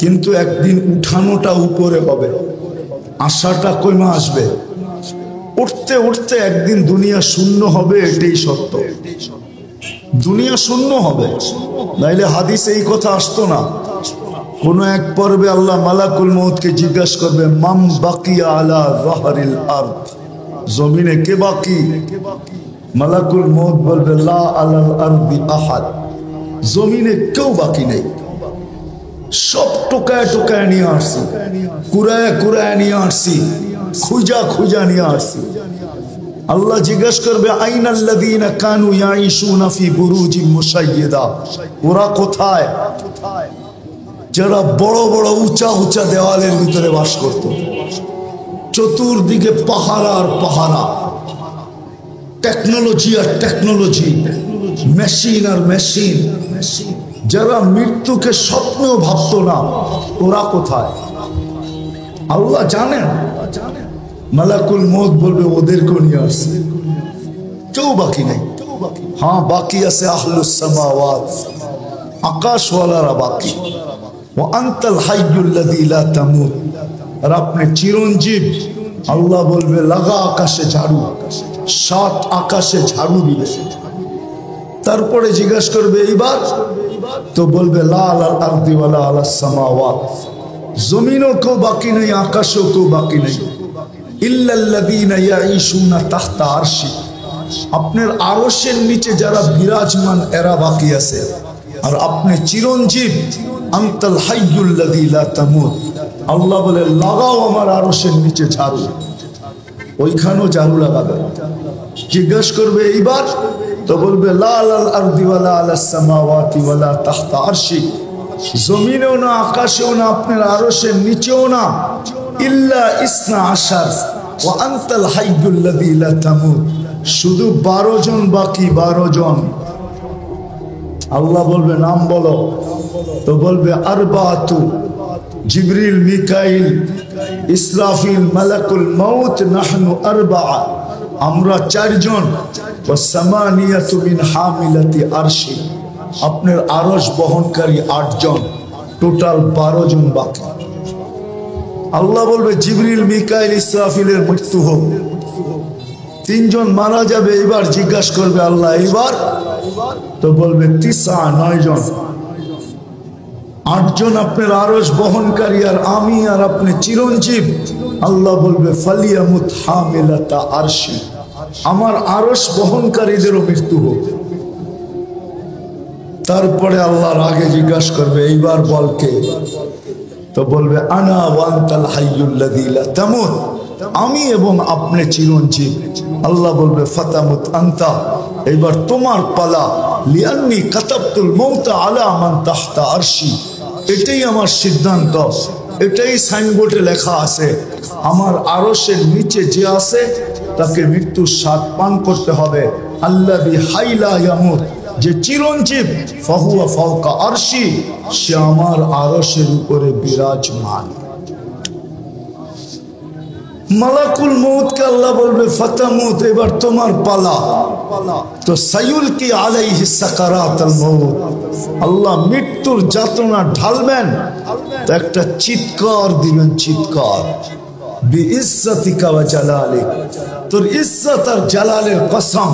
কিন্তু একদিন উঠানোটা উপরে হবে, আশাটা কমে আসবে। উঠতে উঠতে একদিন দুনিয়া শূন্য হবে, এটাই সত্য। দুনিয়া শূন্য হবে, নাইলে হাদিসে এই কথা আসতো না। কোন এক পর্বে আল্লাহ মালাকুল মউতকে জিজ্ঞাসা করবে, মাম বাকিয়া আলা যাহরিল আরদ, জমিনে কে বাকি? মালাকুল মউত বলবে, লা আলাল আরদি আহাদ, জমিনে কেউ বাকি নেই। সব টোকায় টোকায় নিয়ে আসছি, কুরায় কুরায় নিয়ে আসছি, খুঁজা খুঁজা নিয়ে আসছি। আল্লাহ জিজ্ঞাসা করবে, আইনাল্লাযীনা কানু ইয়াঈশুনা ফি বুরুজিন মুশাইয়্যিদা, ওরা কোথায়? যারা বড় বড় উঁচা উঁচা দেওয়ালের ভিতরে বাস করত, চতুর্দিকে পাহারা আর পাহারা, টেকনোলজি আর টেকনোলজি, মেশিন আর মেশিন, যারা মৃত্যুকে স্বপ্নেও ভাবত না, ওরা কোথায়? আল্লাহ জানেন। মালাকুল মউত বলবে, ওদেরকেও নিয়ে আসছে, কেউ বাকি নাই। হ্যাঁ, বাকি আছে আহলুস সামাওয়াত, আকাশওয়ালারা বাকি। ওয়া আনতাল হাইয়ুল্লাযী লা তামুত, আর আপনি চিরঞ্জীব। আল্লাহ বলবে, লাগা আকাশে ঝাড়ু, 7 আকাশে ঝাড়ু দিবে। তারপরে জিজ্ঞাসা করবে, এইবার? তো বলবে, লা আলাল আরদি ওয়ালা আলাস সামাওয়াত, জমিনও কেউ বাকি নেই, আকাশও কেউ বাকি নেই। ইল্লাল্লাযীনা ইয়াঈশুনা তাহতা আরশি, আপনার আরশের নিচে যারা বিরাজমান এরা বাকি আছে। আর আপনি চিরঞ্জীব, আনতাল হাইয়ুল্লাযী লা তামুত। আল্লাহ বলে, লাগাও আমার আরশের নিচে ঝাড়ু। ওইখানেও ঝাড়ু লাগাবে। জিজ্ঞাসা করবে, এইবার? তো বলবে, লা আলাল আরদি ওয়ালা আলাস সামাওয়াতি ওয়ালা তাহতা আরশি, জমিনেও না, আকাশেও না, আপনার আরশের নিচেও না। ইল্লা ইসনা আশার ওয়া আনতাল হাইয়ুল্লাযী লা তামুত, শুধু 12 জন বাকি, 12 জন। আল্লাহ বলবে, নাম বলো। তো বলবে, আরবাতু, জিবরিল, মিকাইল, ইসরাফিল, মালাকুল মউত, নাহনু আরবা, আমরা 4 জন। ওয়া সামানিয়াতু মিন হামিলাতি আরশি, আপনার আরশ বহনকারী 8 জন, টোটাল 12 জন বাকি। আল্লাহ বলবে, জিবরিল, মিকাইল, ইসরাফিলের মৃত্যু হোক, 3 জন মারা যাবে। এবার জিজ্ঞাসা করবে আল্লাহ, এবার? তো বলবে, 9 জন, 8 জন আপনার আরশ বহনকারী, আর আমি আর আপনি চিরঞ্জীব। আল্লাহ বলবে, ফালিয়ামুত হামিলাতা আরশি, আমার আরশ বহনকারীদেরও মৃত্যু হোক। তারপরে আল্লাহর আগে জিজ্ঞাসা করবে এইবার বল কে? তো বলবে আনা ওয়ান্তাল হাইয়ুল্লাযী লা তামুত, আমি এবং আপনি চিরঞ্জীব। আল্লাহ বলবে ফাতামুত আনতা, এবার তোমার পালা। লিআন্নী কাতাবতুল মাউতা আলা মান তাহতা আরশি, এটাই আমার সিদ্ধান্ত, এটাই সাইনবোর্ডে লেখা আছে। আমার আরশের নিচে যে আছে তাকে মৃত্যুর স্বাদ পান করতে হবে। আল্লাযী হাইলা ইয়ামুত, যে চিরঞ্জীব, ফাহুয়া ফাওকা আরশি, সে আমার আরশের উপরে বিরাজমান। মালাকুল মউতকে আল্লাহ বলবে ফাতামুত, এবার তোমার পালা। তো সায়ুলকি আলাইহি সাকারাতুল মউত, আল্লাহ মৃত্যুর যাতনা ঢালবেন। তো একটা চিৎকার দিবেন, চিৎকার, বিইজ্জাতিকা ওয়া জালালিক, তোর ইজ্জত আর জালালের কসম,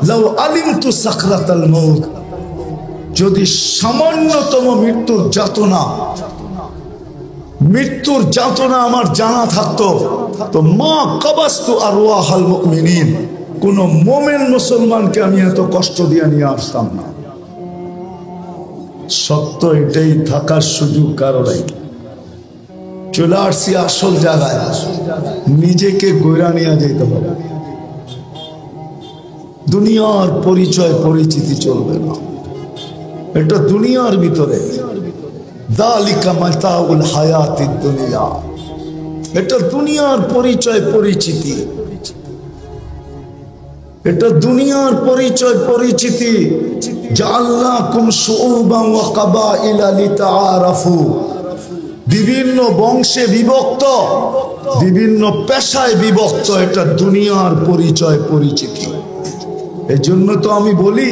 লাউ আলিমতু সাকরাতাল মউত, যদি সামান্যতম মৃত্যুর যাতনা আমার জানা থাকতো, তো মা কাবাস্তু আরওয়াহাল মুমিনিন, কোন মুমিন মুসলমানকে আমি এত কষ্ট দিয়ে নিয়ে আসতাম না। সত্য এটাই, থাকার সুযোগ কারো নাই। চলে আসছি আসল জায়গায়, নিজেকে গইরা নিয়ে যেতে হবে। দুনিয়ার পরিচয় পরিচিতি চলবে না, এটা দুনিয়ার ভিতরে। যালিকা মাতাউল হায়াতিদ দুনিয়া, এটা দুনিয়ার পরিচয় পরিচিতি, এটা দুনিয়ার পরিচয় পরিচিতি। জাআলনাকুম শুউবান ওয়া কাবাইলা লিতাআরাফু, বিভিন্ন বংশে বিভক্ত, বিভিন্ন পেশায় বিভক্ত, এটা দুনিয়ার পরিচয় পরিচিতি। এই জন্য তো আমি বলি,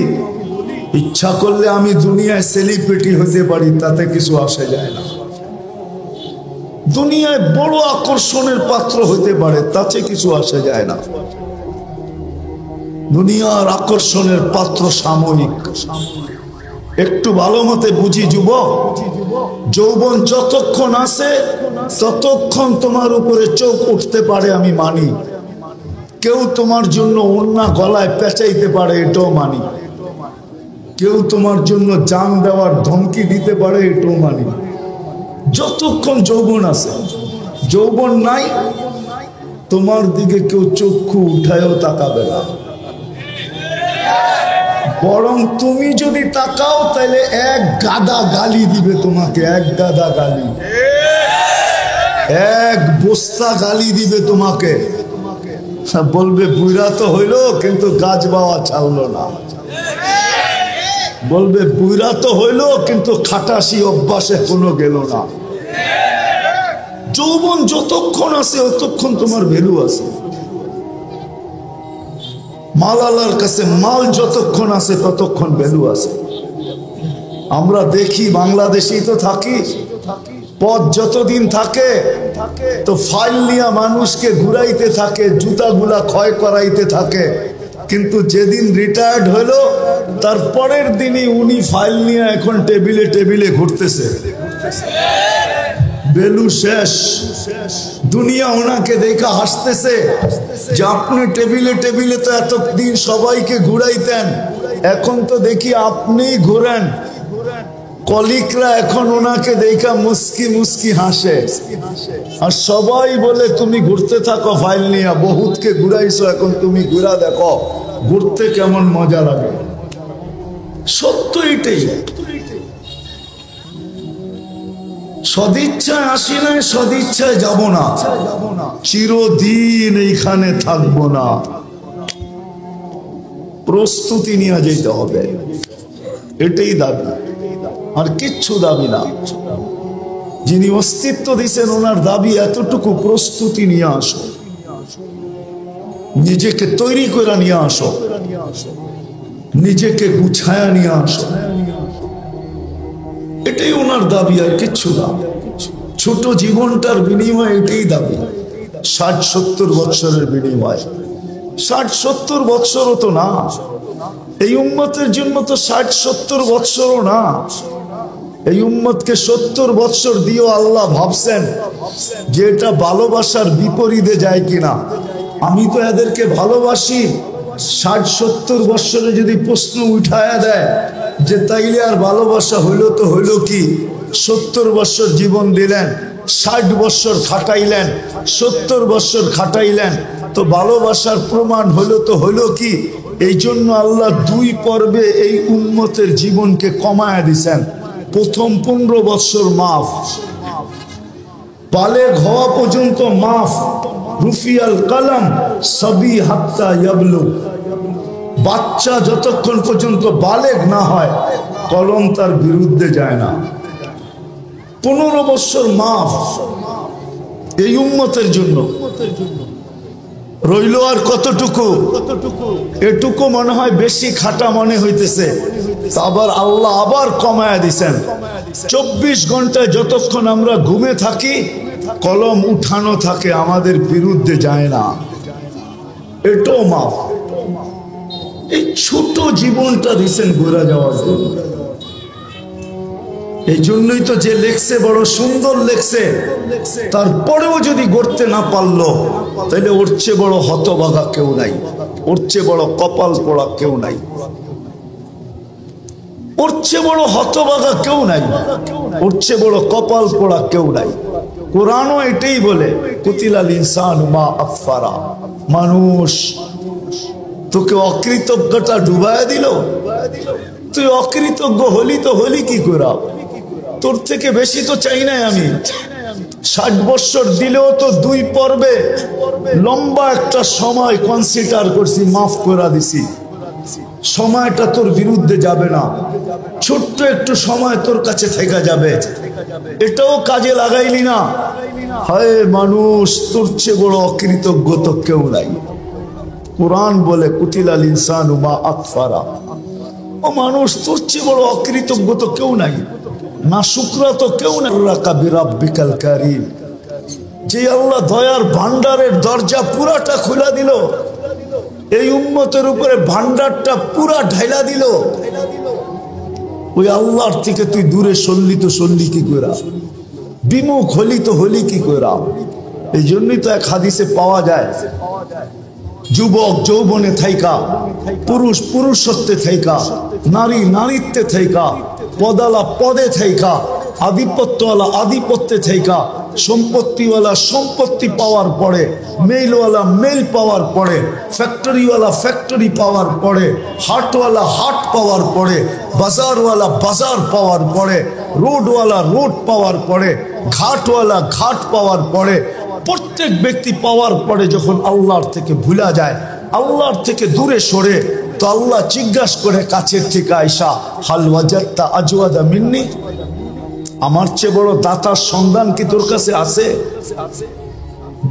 ইচ্ছা করলে আমি দুনিয়ায় সেলিব্রিটি হতে পারি, তাতে কিছু আসে যায় না। দুনিয়ায় বড় আকর্ষণের পাত্র হতে পারে, তাতে কিছু আসে যায় না। দুনিয়ার আকর্ষণের পাত্র সাময়িক। একটু ভালো মতে বুঝি যুবক, যৌবন যতক্ষণ আছে ততক্ষণ তোমার উপরে চোখ উঠতে পারে, আমি মানি। কেউ তোমার জন্য ওড়না গলায় পেঁচাইতে পারে, এটাও মানি। কেউ তোমার জন্য জান দেওয়ার ধমকি দিতে পারে, এটাও মানি। যতক্ষণ যৌবন আছে, যৌবন নাই, তোমার দিকে কেউ চক্ষু উঠায়ও তাকাবে না। বরং তুমি যদি তাকাও তাহলে এক গাদা গালি দিবে তোমাকে, এক গাদা গালি, এক বস্তা গালি দিবে তোমাকে। বলবে বুইরা তো হইলো কিন্তু গাছ বাওয়া ছাড়লো না। বলবে বুইরা তো হইলো কিন্তু খাটাসি অভ্যাসে কোনো গেল না। যৌবন যতক্ষণ আছে ততক্ষণ তোমার ভ্যালু আছে। মাল আল্লাহর কাছে, মাল যতক্ষণ আছে ততক্ষণ ভ্যালু আছে। আমরা দেখি, বাংলাদেশেই তো থাকি, পথ যতদিন থাকে তো ফাইল নিয়ে মানুষকে ঘুরাইতে থাকে, জুতাগুলা ক্ষয় করাইতে থাকে। কিন্তু যেদিন রিটায়ার্ড হলো তার পরের দিনই উনি ফাইল নিয়ে এখন টেবিলে টেবিলে ঘুরতেছে। ভ্যালু শেষ। দুনিয়া ওনাকে দেখা হাসতেছে যে আপনি টেবিলে টেবিলে তো এতদিন সবাইকে ঘুরাইতেন, এখন তো দেখি আপনিই ঘুরেন। কলিকরা এখন ওনাকে দেখা মুস্কি মুস্কি হাসে, আর সবাই বলে তুমি ঘুরতে থাকো ফাইল নিয়ে, বহুতকে ঘুরাইছো, এখন তুমি ঘুরা দেখো ঘুরতে কেমন মজা লাগে। সত্য এটাই। সদিচ্ছায় আসি নাই, সদিচ্ছায় যাব না, চিরদিন এইখানে থাকবো না। প্রস্তুতি নিয়ে যেতে হবে, এটাই দাবি, আর কিচ্ছু দাবি না। যিনি অস্তিত্ব দিয়েছেন ওনার দাবি এতটুকু, প্রস্তুতি নিয়ে আসো, নিজেকে তৈরি করে নিয়ে আসো, নিজেকে গুছায়া নিয়ে আসো, এটাই ওনার দাবি, আর কিচ্ছু না। ছোট জীবনটার বিনিময়ে এটাই দাবি। 60-70 বৎসরের বিনিময়। 60-70 বৎসরও তো না, এই উম্মতের জন্য তো 60-70 বৎসরও না। এই উম্মতকে 70 বৎসর দিয়েও আল্লাহ ভাবছেন যে এটা ভালোবাসার বিপরীতে যায় কিনা। আমি তো এদেরকে ভালোবাসি, 60-70 বছরে যদি প্রশ্ন উঠায়া দেয় যে তাইলে আর ভালোবাসা হইলো তো হইলো কি, 70 বছর জীবন দিলেন, 60 বছর খাটাইলেন, 70 বছর খাটাইলেন, তো ভালোবাসার প্রমাণ হলো তো হলো কি? এই জন্য আল্লাহ 2 পর্বে এই উম্মতের জীবনকে কমায়া দিছেন। প্রথম 15 বছর মাফ, বালেগ হওয়া পর্যন্ত মাফ, রুফিয়াল কলম সবি হাত্তা ইয়াবলু, বাচ্চা যতক্ষণ পর্যন্ত বালেগ না হয় কলম তার বিরুদ্ধে যায় না। 15 বছর মাফ এই উম্মতের জন্য। রইল আর কতটুকু? এটুকু মনে হয় বেশি খাটা মনে হইতেছে, আবার আল্লাহ আবার কমায়া দিছেন। 24 ঘন্টায় যতক্ষণ আমরা ঘুমে থাকি কলম উঠানো থাকে, আমাদের বিরুদ্ধে যায় না, এটাও মাফ। এই ছোট জীবনটা দিছেন ঘুরে যাওয়ার জন্য। এই জন্যই তো যে লেখছে বড় সুন্দর লেখছে, তারপরেও যদি গড়তে না পারলো তাহলে ওর চেয়ে বড় হতভাগা কেউ নাই, ওর চেয়ে বড় কপাল পোড়া কেউ নাই, ওর চেয়ে বড় হতভাগা কেউ নাই, ওর চেয়ে বড় কপাল পোড়া কেউ নাই। কোরআনও এটাই বলে, কুতিলাল ইনসানু মা আকফারা, মানুষ তোকে অকৃতজ্ঞতা ডুবায়া দিল, তুই অকৃতজ্ঞ হলি তো হলি কি করা? তোর থেকে বেশি তো চাই নাই আমি। 60 বছর দিলেও তো 2 পর্বে লম্বা একটা সময় কনসিডার করছি, মাফ করে দিছি। সময়টা তোর বিরুদ্ধে যাবে না, ছোট্ট একটু সময় তোর কাছে থেকে যাবে, এটাও কাজে লাগাইলি না। হায় মানুষ, তোর চেয়ে বড় অকৃতজ্ঞ তো কেউ নাই। কোরআন বলে কুতিলাল ইনসানু মা আকফারা, ও মানুষ তোর চেয়ে বড় অকৃতজ্ঞ তো কেউ নাই, না শুকরা তো কেউ নাই। বিরাব্বিকাল কারীম, যে আল্লাহ দয়ার ভান্ডারের দরজা পুরাটা খুলে দিল, এই উম্মতের উপরে ভান্ডারটা পুরা ঢাইলা দিল, ওই আল্লাহর থেকে তুই দূরে সরলি তো সরলি কি করে? বিমুখ হলি তো হলি কি করে? এই জন্যই তো এক হাদিসে পাওয়া যায়, যুবক যৌবনে থাইকা, পুরুষ পুরুষত্বে থাইকা, নারী নারীত্বে থাইকা, পদালা পদে থাইকা, আধিপত্যওয়ালা আধিপত্যে থাইকা, সম্পত্তিওয়ালা সম্পত্তি পাওয়ার পরে, মেইলওয়ালা মেইল পাওয়ার পরে, ফ্যাক্টরিওয়ালা ফ্যাক্টরি পাওয়ার পরে, হাটওয়ালা হাট পাওয়ার পরে, বাজারওয়ালা বাজার পাওয়ার পরে, রোডওয়ালা রোড পাওয়ার পরে, ঘাটওয়ালা ঘাট পাওয়ার পরে, প্রত্যেক ব্যক্তি পাওয়ার পরে যখন আল্লাহর থেকে ভুলা যায়, আল্লাহর থেকে দূরে সরে, তো আল্লাহ জিজ্ঞাসা করে কাছের থেকে আইসা, হাল ওয়াজাদতা আজওয়াদা মিন্নি, আমার চেয়ে বড় দাতার সন্ধান কি তোর কাছে আছে?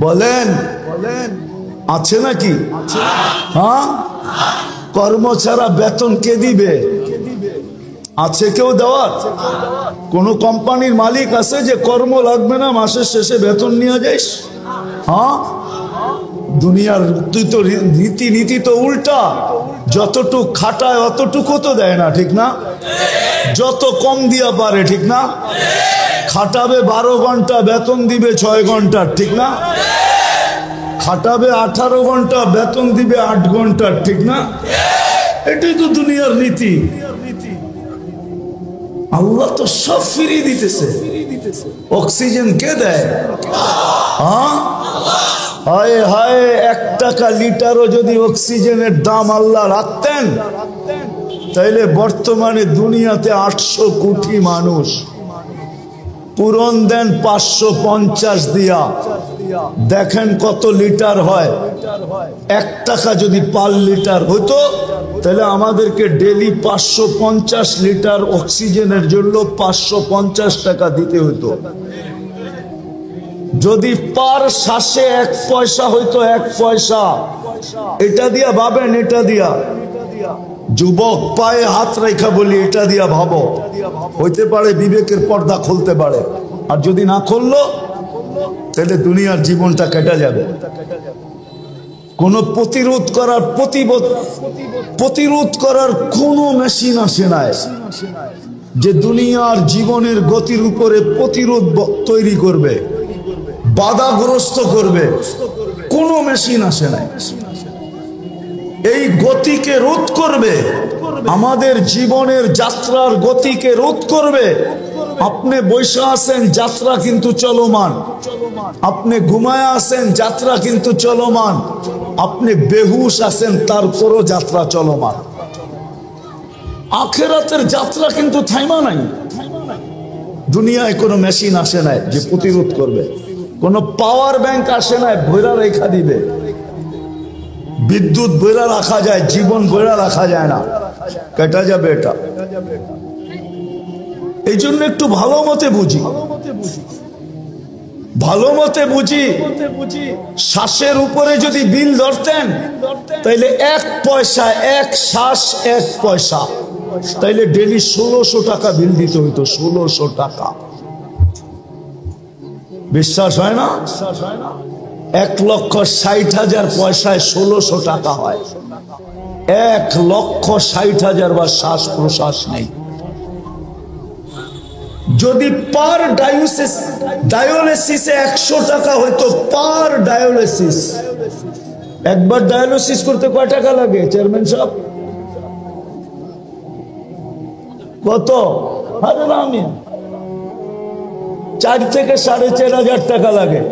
বলেন আছে নাকি? হ্যাঁ, কর্ম ছাড়া বেতন কে দিবে? আছে কেউ দেওয়ার? কোন কোম্পানির মালিক আছে যে কর্ম লাগবে না, মাসের শেষে বেতন নিয়ে যাইস? হ্যাঁ, দুনিয়ার তুই তো রীতি তো উল্টা, যতটুক খাটায় অতটুকু তো দেয় না, ঠিক না? যত কম দিয়া পারে, ঠিক না? খাটাবে 12 ঘন্টা, বেতন দিবে 6 ঘন্টা, ঠিক না? খাটাবে 18 ঘন্টা, বেতন দিবে 8 ঘন্টা, ঠিক না? এটাই তো দুনিয়ার নীতি। আল্লাহ তো সব ফিরিয়ে দিতেছে। অক্সিজেন কে দেয়? হ্যাঁ, হায় হায়, 1 টাকা লিটারও যদি অক্সিজেনের দাম আল্লাহ রাখতেন, তাইলে বর্তমানে দুনিয়াতে 800 কোটি মানুষ, পূরণ দেন 550 দিয়া, দেখেন কত লিটার হয়। 1 টাকা যদি পার লিটার হতো, তাহলে আমাদেরকে ডেলি 550 লিটার অক্সিজেনের জন্য 550 টাকা দিতে হতো। যদি পার শ্বাসে 1 পয়সা হইতো, 1 পয়সা, এটা দিয়া ভাবেন, এটা দিয়া যুবক পায়ে হাত রেখা বলি, এটা দিয়া ভাবো, হইতে পারে বিবেকের পর্দা খুলতে পারে। আর যদি না খুললো, তাহলে দুনিয়ার জীবনটা কেটে যাবে। কোন প্রতিরোধ করার কোন মেশিন আসে নাই যে দুনিয়ার জীবনের গতির উপরে প্রতিরোধ তৈরি করবে, বাধাগ্রস্ত করবে, কোন মেশিন আসে নাই। এই গতিকে রোধ করবে, আমাদের জীবনের যাত্রার গতিকে রোধ করবে। আপনি বৈশা আছেন, যাত্রা কিন্তু চলমান। আপনি ঘুমায় আছেন, যাত্রা কিন্তু চলমান। আপনি বেহুশ আছেন, তারপরও যাত্রা চলমান। আখেরাতের যাত্রা কিন্তু থাইমা নাই। দুনিয়ায় কোনো মেশিন আসে নাই যে প্রতিরোধ করবে, কোনো পাওয়ার ব্যাংক আসে নাই ভৈরা রেখা দিবে। বিদ্যুৎ বইরা রাখা যায়, জীবন বইরা রাখা যায় না, কেটে যাবে এটা। এই জন্য একটু ভালো মতে বুঝি, ভালো মতে বুঝি। শ্বাসের উপরে যদি বিল ধরতেন তাইলে 1 পয়সা, 1 শ্বাস 1 পয়সা, তাইলে ডেলি 1600 টাকা বিল দিতে হইতো। 1600 টাকা। বিশ্বাস হয় না? 1,60,000 পয়সায় 1600 টাকা হয়। 1,60,000 বার শ্বাস প্রশ্বাস নেই। যদি পার ডায়ালিসিসে 100 টাকা হইতো, পার ডায়ালিসিস, একবার ডায়ালিসিস করতে কয় টাকা লাগে চেয়ারম্যান সাহেব? কত? আরে আমি 4 থেকে 4,500 টাকা লাগে।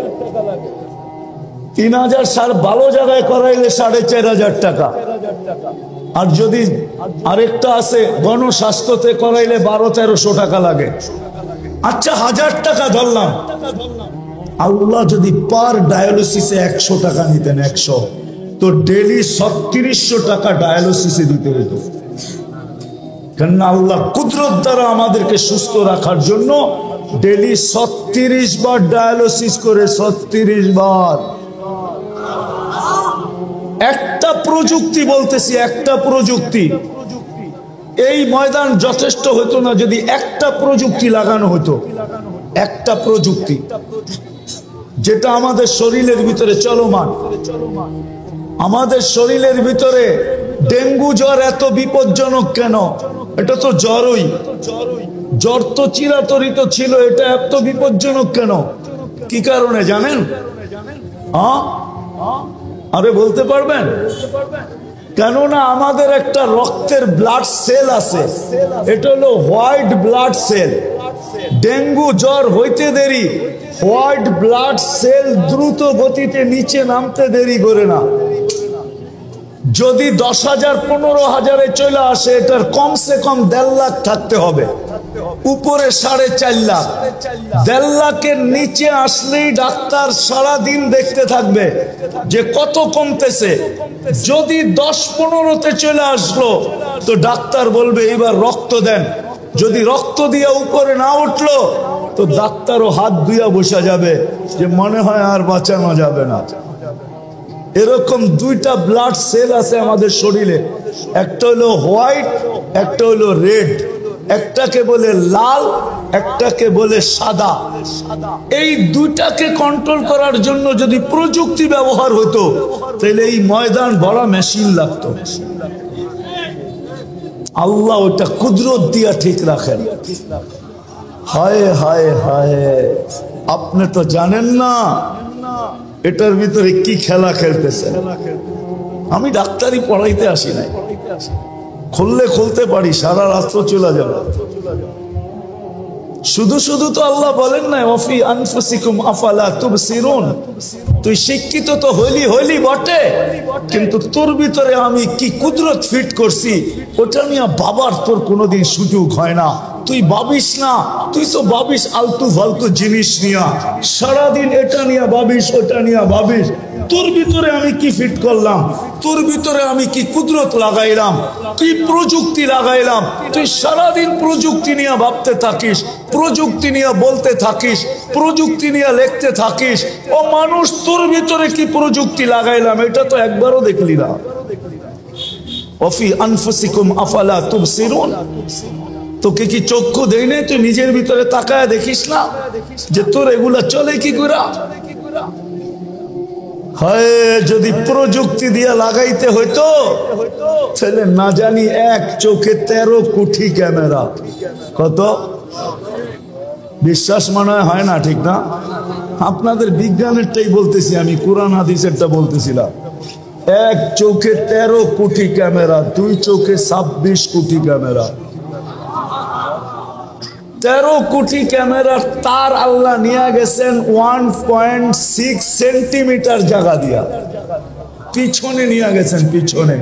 3,000 ভালো জায়গায় করাইলে 4,500 টাকা। আর যদি আরেকটা আছে গণস্বাস্থ্যতে করাইলে 1200-1300 টাকা লাগে। আচ্ছা 1000 টাকা ধরলাম। আল্লাহ যদি পার ডায়ালিসিসে 100 টাকা নিতেন, 100, তো ডেলি 3600 টাকা ডায়ালিসিসে দিতে হতো। কেননা আল্লাহ কুদরত দ্বারা আমাদেরকে সুস্থ রাখার জন্য ডেলি 36 বার ডায়ালিসিস করে। 36 বার। একটা প্রযুক্তি বলতেছি, একটা প্রযুক্তি। এই ময়দান যথেষ্ট হতো না যদি একটা প্রযুক্তি লাগানো হতো। একটা প্রযুক্তি যেটা আমাদের শরীরের ভিতরে চলমান। আমাদের শরীরের ভিতরে ডেঙ্গু জ্বর এত বিপজ্জনক কেন? এটা তো জ্বরই, জ্বর তো চিরাচরিত ছিল, এটা এত বিপজ্জনক কেন? কি কারণে জানেন? আরে বলতে পারবেন? কেননা আমাদের একটা রক্তের ব্লাড সেল আছে, এটা হলো হোয়াইট ব্লাড সেল। ডেঙ্গু জ্বর হইতে দেরি, হোয়াইট ব্লাড সেল দ্রুত গতিতে নিচে নামতে দেরি করে না। যদি 10,000 15,000-এ চলে আসে, এটার কমসে কম 1.5 লাখ থাকতে হবে, উপরে 4.5 লাখ। 1.5 লাখের নিচে আসলেই ডাক্তার সারা দিন দেখতে থাকবে যে কত কমতেছে। যদি 10-15-তে চলে আসলো তো ডাক্তার বলবে এবার রক্ত দেন। যদি রক্ত দিয়ে উপরে না উঠলো তো ডাক্তারও হাত ধুইয়া বসা যাবে যে মনে হয় আর বাঁচানো যাবে না। এরকম 2টা ব্লাড সেল আছে আমাদের শরীরে, একটা হলো হোয়াইট, একটা হলো রেড। একটাকে বলে লাল, একটাকে বলে সাদা। এই 2টাকে কন্ট্রোল করার জন্য যদি প্রযুক্তি ব্যবহার হতো তাহলে এই ময়দান ভরা মেশিন লাগতো। আল্লাহ ওটা কুদরত দিয়া ঠিক রাখেন। হায় হায় হায়, আপনি তো জানেন না এটার ভিতরে কি খেলা খেলতেছে। আমি ডাক্তারি পড়াইতে আসি নাই, খুললে খুলতে পারি, সারা রাত্র চলে যাবে। শুধু শুধু তো আল্লাহ বলেন না ওয়াফি আনফুসিকুম আফালা তুবসিরুন। তুই শিক্ষিত তো হইলি বটে, কিন্তু তোর ভিতরে আমি কি কুদরত ফিট করছি ওটা নিয়ে বাবার তোর কোনোদিন সুযোগ হয় না। তুই ভাবিস না, তুই তো ভাবিস আলতু ফালতু জিনিস নিয়া, সারাদিন এটা নিয়ে ভাবিস, ওটা নিয়ে ভাবিস। তোর ভিতরে আমি কি ফিট করলাম, তোর ভিতরে আমি কি কুদরত লাগাইলাম, কি প্রযুক্তি লাগাইলাম। তুই সারাদিন প্রযুক্তি নিয়ে ভাবতে থাকিস, প্রযুক্তি নিয়ে বলতে থাকিস, প্রযুক্তি নিয়ে লিখতে থাকিস। ও মানুষ, তোর ভিতরে কি প্রযুক্তি লাগাইলাম এটা তো একবারও দেখলি না। ওয়াফি আনফুসিকুম আফালা তুবসিরুন। তোকে কি চক্ষু দেই নাই? তুই নিজের ভিতরে তাকায় দেখিস না যে তোর এগুলা চলে কি করে? হয় যদি প্রযুক্তি দিয়ে লাগাইতে হইতো তাহলে না জানি এক চোখে 13 কোটি ক্যামেরা। কত? বিশ্বাস মনে হয় না, ঠিক না? আপনাদের বিজ্ঞানেরটাই বলতেছি আমি, কোরআন হাদিসেরটা বলতেছিলাম। এক চোখে 13 কোটি ক্যামেরা, দুই চোখে 26 কোটি ক্যামেরা। 13 কোটি ক্যামেরার তার আল্লাহ নিয়ে গেছেন 1.6 সেন্টিমিটার জায়গা দিয়া, পিছনে নিয়ে গেছেন। পিছনে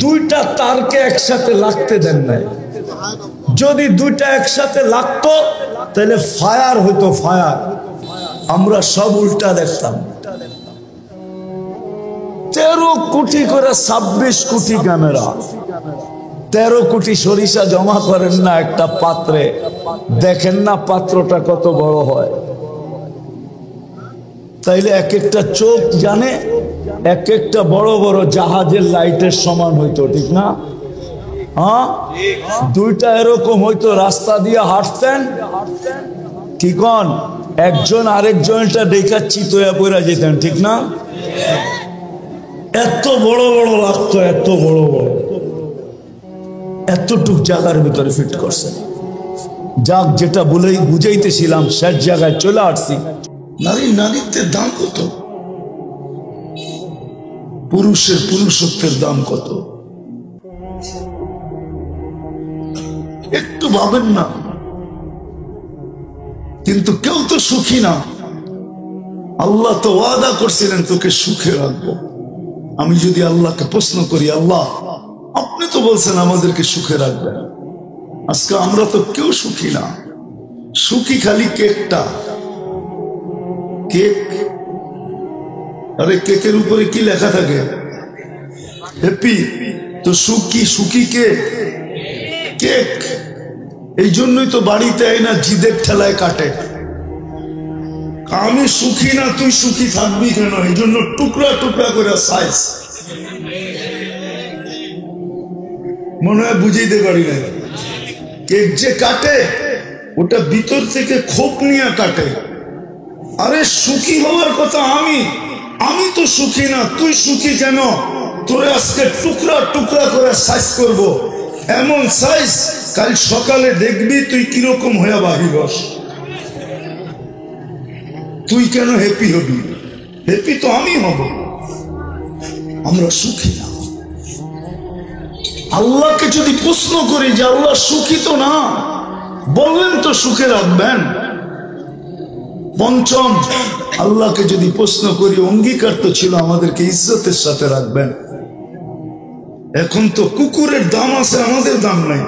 দুইটা তারকে একসাথে লাগতে দেন নাই। যদি দুইটা একসাথে লাগতো তাহলে ফায়ার হতো, ফায়ার। আমরা সব উল্টা দেখতাম। 13 কোটি করে 26 কোটি ক্যামেরা। 13 কোটি সরিষা জমা করেন না একটা পাত্রে, দেখেন না পাত্রটা কত বড় হয়। তাইলে এক একটা চোখ জানে এক একটা বড় বড় জাহাজের লাইটের সমান হইতো, ঠিক না? হ্যাঁ, দুইটা এরকম হইতো, রাস্তা দিয়ে হাঁটতেন, ঠিক হন, একজন আরেকজনটা দেখা চিতয়া পড়া যেতেন, ঠিক না? এত বড় বড় লাগতো, এত বড় বড়, এতটুক জায়গার ভিতরে ফিট করছে। যাক, যেটা বলেই বুঝাইতেছিলাম শেষ জায়গায় চলে আসছি। নারীত্বের দাম কত, পুরুষের পুরুষত্বের দাম কত, একটু ভাবেন না? কিন্তু কেউ তো সুখী না। আল্লাহ তো ওয়াদা করছিলেন তোকে সুখে রাখবো। আমি যদি আল্লাহকে প্রশ্ন করি, আল্লাহ আপনি তো বলছেন আমাদেরকে সুখে রাখবেন, আজকে আমরা তো কেউ সুখী না। সুখী খালি কেকটা, কেক। আরে কেকের উপরে কি লেখা থাকে? হ্যাপি। তো সুখী, সুখী কে? কেক। এই জন্যই তো বাড়িতে না জিদের ঠেলায় কাটে। আমি সুখী না, তুই সুখী থাকবি কেন? এই জন্য টুকরা টুকরা করে সাইজ। মনে হয় বুঝাইতে পারি না। কেক যে কাটে ওটা ভিতর থেকে খোপ নিয়ে কাটে। আরে সুখী হওয়ার কথা আমি তো সুখী না, তুই সুখী কেন? তোরে আজকে টুকরা টুকরা করে সাইজ করব, এমন সাইজ কাল সকালে দেখবি তুই কিরকম হয়ে বাড়ি বস। তুই কেন হ্যাপি হবি? হ্যাপি তো আমি হব। আমরা সুখী না। আল্লাহকে যদি প্রশ্ন করি যে আল্লাহ সুখী তো না, বললেন তো সুখে রাখবেন। পঞ্চম, আল্লাহকে যদি প্রশ্ন করি, অঙ্গীকার তো ছিল আমাদেরকে ইজ্জতের সাথে রাখবেন। এখন তো কুকুরের দাম আছে, আমাদের দাম নাই।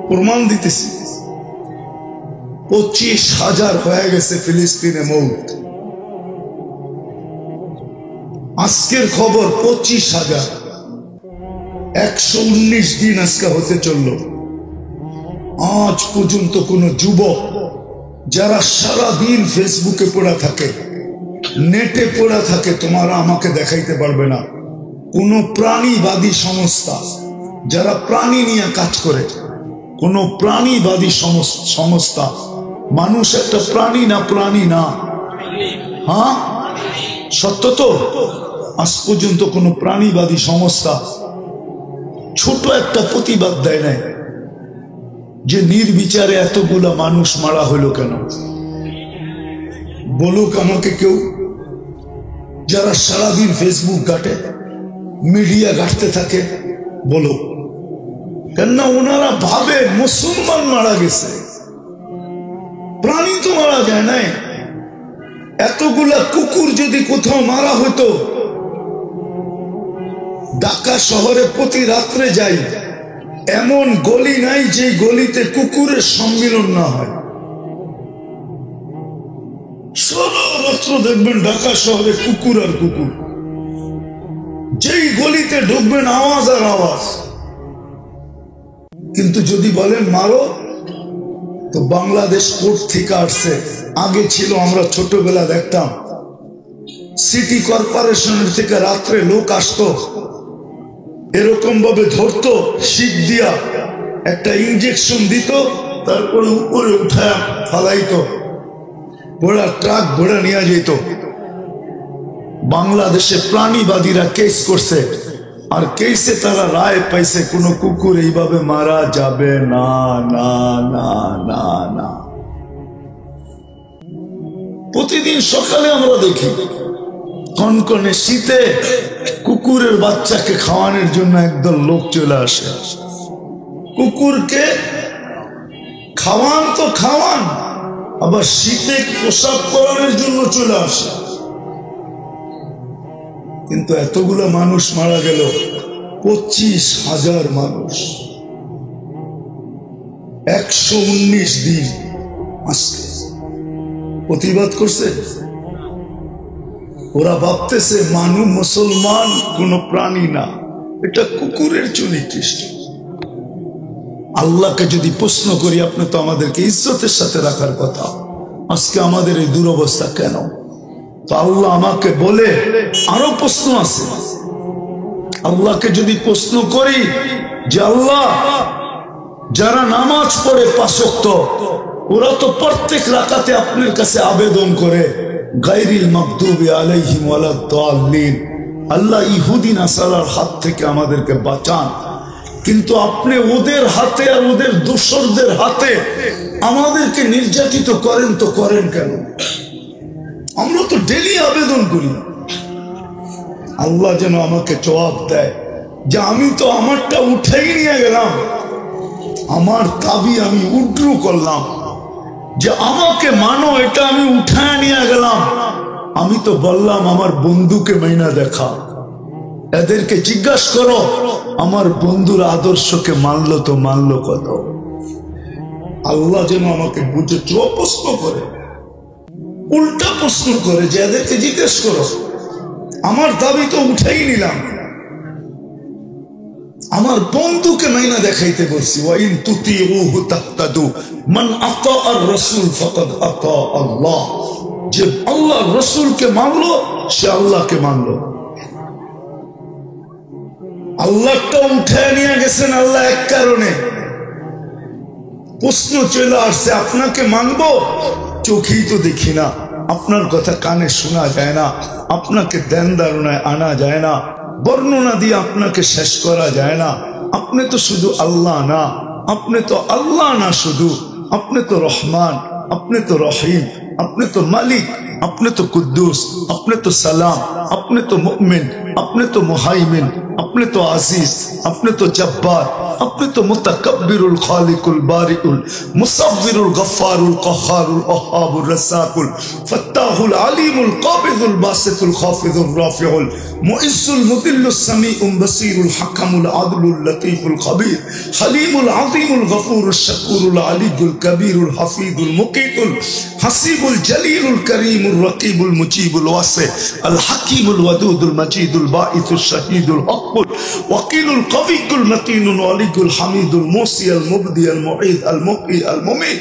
প্রমাণ দিতেছি, 25,000 হয়ে গেছে ফিলিস্তিনে মৌত। আজকের খবর 25,000, 119 দিন আজকে হতে চলল। আজ পর্যন্ত কোন যুবক যারা সারাদিন ফেসবুকে পড়া থাকে, নেটে পড়া থাকে, তোমারা আমাকে দেখাইতে পারবে না। কোন প্রাণীবাদী সংস্থা যারা প্রাণী নিয়ে কাজ করে, কোন প্রাণীবাদী সংস্থা, মানুষ একটা প্রাণী না? প্রাণী না? হ্যাঁ, সত্য তো। আজ পর্যন্ত কোন প্রাণীবাদী সংস্থা ছোট একটা প্রতিবাদ দেয় নাই যে নির্বিচারে এতগুলা মানুষ মারা হলো কেন। বলুক আমাকে কেউ, যারা সারাদিন ফেসবুক ঘাটে, মিডিয়া ঘাটতে থাকে, বলো। কেননা ওনারা ভাবে মুসলমান মারা গেছে, প্রাণী তো মারা যায় নাই। এতগুলা কুকুর যদি কোথাও মারা হতো, ঢাকা শহরে প্রতি রাত্রে যাই, এমন গলি নাই যে গলিতে কুকুরের সম্মিলন না হয়। সর্বত্র দেখবেন ঢাকা শহরে কুকুর আর কুকুর। যেই গলিতে ঢুকবেন আওয়াজ আর আওয়াজ। কিন্তু যদি বলেন মারো, তো বাংলাদেশ কোর্ট থেকে আসছে। আগে ছিল, আমরা ছোটবেলা দেখতাম, সিটি কর্পোরেশনের থেকে রাত্রে লোক আসতো, এরকম ভাবে ধরতো, শিক দিয়া একটা ইঞ্জেকশন দিত, তারপরে উপরে উঠায় ফালাইতো, ঘোড়া ট্রাক ঘোড়া নিয়ে যেত। বাংলাদেশে প্রাণীবাদীরা কেস করছে, আর কেসে তারা রায় পাইছে কোন কুকুর এইভাবে মারা যাবে না, না, না, না, না। প্রতিদিন সকালে আমরা দেখি কনকনে শীতে কুকুরের বাচ্চাকে খাওয়ানোর জন্য একদল লোক চলে আসে। কুকুরকে খাওয়ান তো খাওয়ান, আবার শীতে পোশাক পরানোর জন্য চলে আসে। কিন্তু এতগুলো মানুষ মারা গেল, 25,000 মানুষ, 119 দিন আজকে প্রতিবাদ করছে। ওরা ভাবতেছে মানুষ মুসলমান কোন প্রাণী না, এটা কুকুরের চুনি খ্রিস্ট। আল্লাহকে যদি প্রশ্ন করি, আপনি তো আমাদেরকে ইজ্জতের সাথে রাখার কথা, আজকে আমাদের এই দুরবস্থা কেন? তো আল্লাহ আমাকে বলে আরো প্রশ্ন আছে। আল্লাহকে যদি প্রশ্ন করি যে আল্লাহ, যারা নামাজ পড়ে 5 ওয়াক্ত, ওরা তো প্রত্যেক রাকাতে আপনার কাছে আবেদন করে গায়রিল মাগদুবি আলাইহিম ওয়ালাদ-দাল্লিন, আল্লাহ ইহুদি নাসারার হাত থেকে আমাদেরকে বাঁচান। কিন্তু আপনি ওদের হাতে আর ওদের দোসরদের হাতে আমাদেরকে নির্যাতিত করেন, তো করেন কেন? আমরা তো ডেলি আবেদন করি। আল্লাহ যেন আমাকে জবাব দেয় যে আমি তো আমারটা উঠেই নিয়ে গেলাম, আমার দাবি আমি উড্রু করলাম, যে আমাকে মানো, এটা আমি উঠায় নিয়ে গেলাম। আমি তো বললাম আমার বন্ধুকে মাইনা দেখা। এদেরকে জিজ্ঞাসা করো আমার বন্ধুর আদর্শকে মানলো তো মানলো কত? আল্লাহ যেন আমাকে বুঝে প্রশ্ন করে, উল্টা প্রশ্ন করে, যে এদেরকে জিজ্ঞেস করো, আমার দাবি তো উঠাই নিলাম, আমার বন্ধুকে মাইনা দেখাইতে বলছি। ওয়াইন তুতিউহু তাহতাদু মান আতা আর রাসূল ফাকাদ আতা আল্লাহ, যে আল্লাহ রাসূলকে মানলো সে আল্লাহকে মানলো। আল্লাহটা উঠায় নিয়ে গেছেন আল্লাহ এক কারণে। প্রশ্ন চলে আসছে, আপনাকে মানবো, চোখেই তো দেখি না, আপনার কথা কানে শোনা যায় না, আপনাকে ধ্যান ধারণায় আনা যায় না, বর্ণনা দিয়ে আপনাকে শেষ করা যায় না। আপনি তো শুধু আল্লাহ না, আপনি তো আল্লাহ না শুধু, আপনি তো রহমান, আপনি তো রহিম, আপনি তো মালিক, আপনি তো কুদ্দুস, আপনি তো সালাম, আপনি তো মুমিন, আপনি তো মুহাইমিন, আপনি তো আজিজ, আপনি তো জব্বার, আপনি তো মুতাকাব্বিরুল খালিকুল বারিউল মুসাব্বিরুল গফফারুল কহ্হারুল ওয়াহ্হাবুর রাসাকুল ফাত্তাহুল আলিমুল কাবিদুল বাসিতুল খাফিদুর রাফিউল মুইজ্জুল মুদিল্লুস সামিউল বাসিরুল হাকামুল আদলুল লতীফুল খবীর হালিমুল আযীমুল গফুরুশ শাকুরুল আলিয়ুল কবীরুল হাফিজুল মুকিতুল হাসিবুল জলিলুল করিমুর রকিবুল মুজিবুল ওয়াসি আল হাকিমুল ওয়াদুদুল মাজিদুল বাঈসুশ শাহীদুল হকুল ওয়াকিলুল কবিয়ুল মতিনুল ওয়ালিয়ুল হামিদুল মুসি আল মুবদি আল মুঈদ আল মুকি আল মুমিত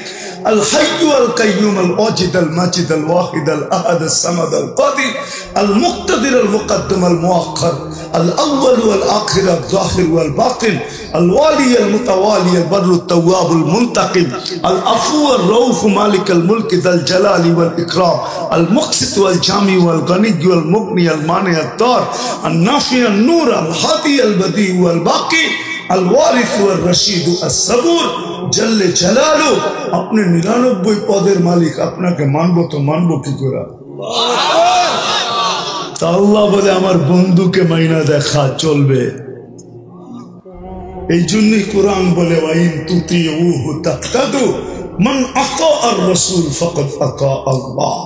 আল হাইয়্যু আল কাইয়্যুম আল ওয়াজিদ আল মাজিদ আল ওয়াহিদ আল আহাদ আল সামাদ আল কাদির আল মুক্তাদির আল মুকদ্দম আল মুআখ্খার আল আউয়াল ওয়াল আখির আল যাহির ওয়াল বাতিন আল ওয়ালি আল মুতাওয়ালি আল বাররু তাওয়াব আল মুনতাকিম আল আফু আল রাউফ মালিক আল মুলক যাল জালালি ওয়াল ইকরাম আল মুকসিত ওয়াল জামি ওয়াল গনি ওয়াল মুগনি আল মানি আল দার আল নাফি আল নূর আল হাদি আল বদি ওয়াল বাকি আল ওয়ারিস ওয়াল রশিদ আস সাবুর জল্লে জালালু। আপনি 99 পদের মালিক, আপনাকে মানবো তো মানবো কি করে? তা আল্লাহ বলে আমার বন্ধুকে মাইনা দেখা চলবে। এই জন্যই কোরআন বলে ওয়াইন তুতিউহু তাহতাদু মান আতা আর রাসূল ফাকাদ আতা আল্লাহ।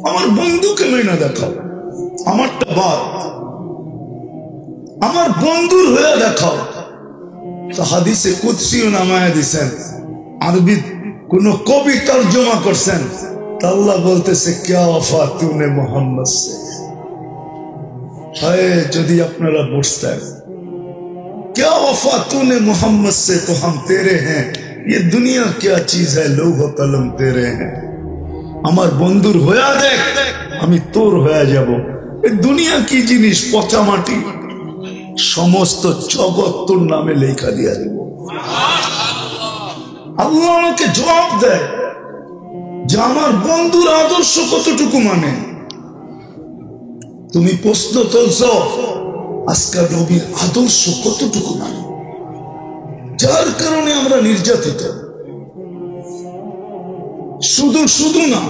আমার বন্ধুকে মাইনা দেখাও, আমারটা বাদ, আমার বন্ধুর হয়ে দেখাও। তো হাদিসে কুদসিও নামায় দিছেন, আরবি কোন কবি তরজমা করছেন, আল্লাহ বলতেছে क्या वफा तूने मोहम्मद से। हाय যদি আপনারা বুঝতেন, क्या वफा तूने मोहम्मद से तो हम तेरे हैं, ये दुनिया क्या चीज है, लौह कलम तेरे हैं। আমার বন্ধুর হয়ে দেখ, আমি তোর হয়ে যাব। এই দুনিয়া কি জিনিস, পচা মাটি, সমস্ত জগৎ তোর নামে লেখা দিয়া দেব। আল্লাহ আমাকে জবাব দেয় যে আমার বন্ধুর আদর্শ কতটুকু মানে। তুমি প্রশ্ন তুলছ আজকাল নবীর আদর্শ কতটুকু মানে, যার কারণে আমরা নির্যাতিত। শুধু শুধু না,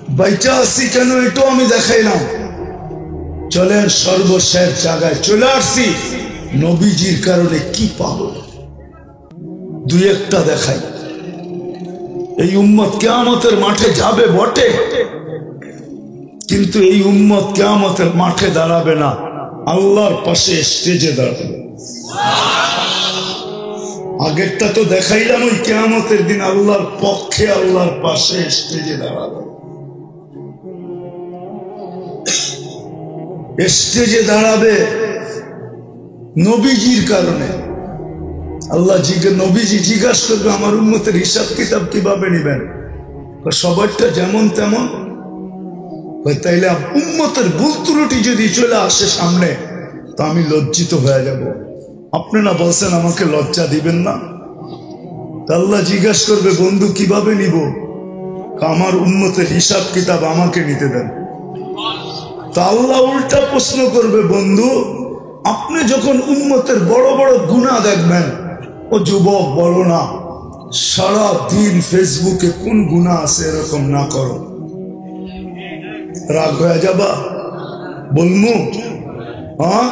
বাইচা আসি কেন এটাও আমি দেখাইলাম। চলেন সর্বশেষ জায়গায় চলে আসছি, নবীজির কারণে কি পাবো দুই একটা দেখাই। এই উম্মত কিয়ামতের মাঠে যাবে বটে, কিন্তু এই উম্মত কিয়ামতের মাঠে দাঁড়াবে না, আল্লাহর পাশে স্টেজে দাঁড়াবে। আগেরটা তো দেখাইলাম, ওই কিয়ামতের দিন আল্লাহর পক্ষে আল্লাহর পাশে স্টেজে দাঁড়াবে। স্টেজে দাঁড়াবে নবীজির কারণে। আল্লাহ নবীজি জিজ্ঞাসা করবে আমার উম্মতের হিসাব কিতাব কিভাবে নিবেন? সবারটা যেমন তেমন। তাইলে উম্মতের ভুল ত্রুটি যদি চলে আসে সামনে, তো আমি লজ্জিত হয়ে যাব। আপনি না বলছেন আমাকে লজ্জা দিবেন না? আল্লাহ জিজ্ঞাসা করবে বন্ধু কিভাবে নিব? আমার উম্মতের হিসাব কিতাব আমাকে নিতে দেন। তা আল্লাহ উল্টা প্রশ্ন করবে, বন্ধু আপনি যখন উম্মতের বড় বড় গুনাহ দেখবেন, ও যুবক বলো না সারা দিন ফেসবুকে কোন গুনাহ আছে, এরকম না করো। রাগ হয়ে যাবা? বলমু হ্যাঁ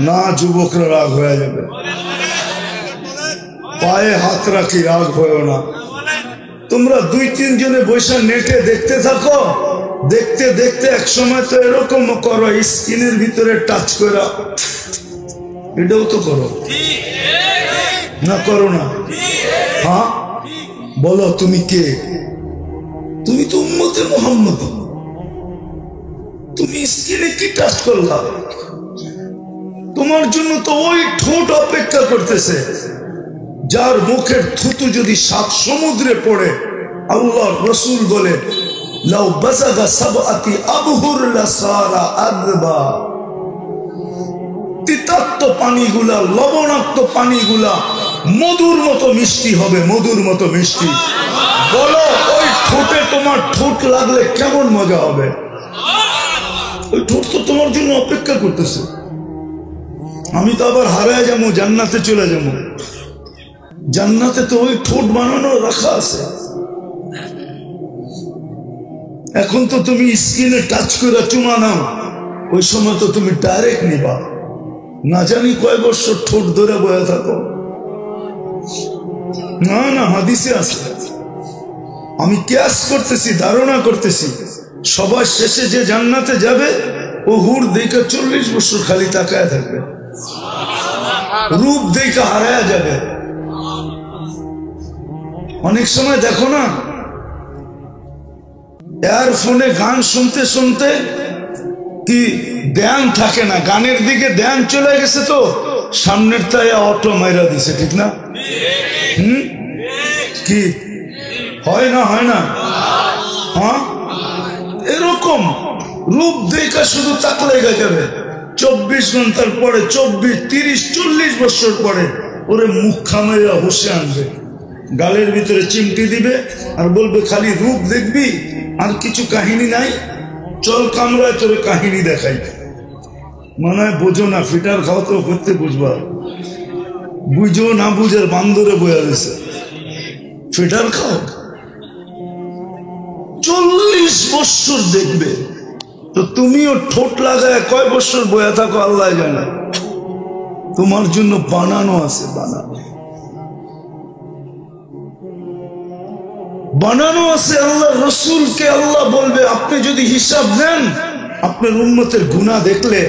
না? যুবকরা রাগ হয়ে যাবে। পায়ে হাত রাখি, রাগ হয়েও না। তোমরা দুই তিন জনে বৈশা নেটে দেখতে থাকো, দেখতে দেখতে এক সময় তো এরকম করো, স্ক্রিনের ভিতরে টাচ করা। এটাও তো করো না? করো না? হ্যাঁ বলো তুমি কে? তুমি তো উম্মতে মুহাম্মদ। তুমি স্ক্রিনে কি টাচ করলা? তোমার জন্য তো ওই ঠোঁট অপেক্ষা করতেছে, যার মুখের থুতু যদি 7 সমুদ্রে পড়ে। আল্লাহর রাসূল বলে লাউ বাযাগা সাবআতি আবহুর লাসারা আযবা। তিক্ত পানিগুলা, লবণাক্ত পানিগুলা মধুর মতো মিষ্টি হবে, মধুর মতো মিষ্টি। বলো ওই ঠোঁটে তোমার ঠোঁট লাগলে কেমন মজা হবে? ওই ঠোঁট তো তোমার জন্য অপেক্ষা করতেছে। আমি তো আবার হারায় যাবো, জান্নাতে চলে যাবো। জান্নাতে তো ওই ঠোঁট বানানো রাখা আছে। এখন তো তুমি স্ক্রিনে টাচ করে চুমা নাও, ওই সময় তো তুমি ডাইরেক্ট নিবা। না জানি কয় বছর ঠোঁট ধরে বয়ে থাকো। না না, হাদিসে আছে। আমি কিয়াস করতেছি, ধারণা করতেছি, সবার শেষে যে জান্নাতে যাবে ও হুর দেখে 40 বছর খালি তাকায় থাকবে, রূপ দেখে হারায়া যাবে। অনেক সময় দেখো না, ইয়ারফোনে গান শুনতে শুনতে কি ধ্যান থাকে না, গানের দিকে ধ্যান চলে গেছে, তো সামনের তাই অটো মাইরা দিছে, ঠিক না? কি হয় না? হয় না? হ্যাঁ, এরকম রূপ দেখা শুধু তাকলে যাবে। 24 ঘন্টার পরে, 24, 30, 40 বছর পরে ওরে মুখ খামাইয়া হুসে আনবে, গালের ভিতরে চিমটি দিবে আর বলবে খালি রূপ দেখবি আর কিছু কাহিনী নাই, চল কামরায় তোরে কাহিনী দেখাই। মনে হয় বোঝো না, ফিটার খাও তো করতে বুঝবা, বুঝো না বুঝার বান্দরে বয়া গেছে। ফিটার খাও 40 বছর দেখবে, তো তুমিও ঠোঁট লাগায় কয় বছর বয়া থাকো আল্লাহ জানে। তোমার জন্য বানানো আছে, বানানো আছে। আল্লাহ রসুলকে আল্লাহ বলবে আপনি যদি হিসাব নেন, আপনার উম্মতের গুনাহ দেখলে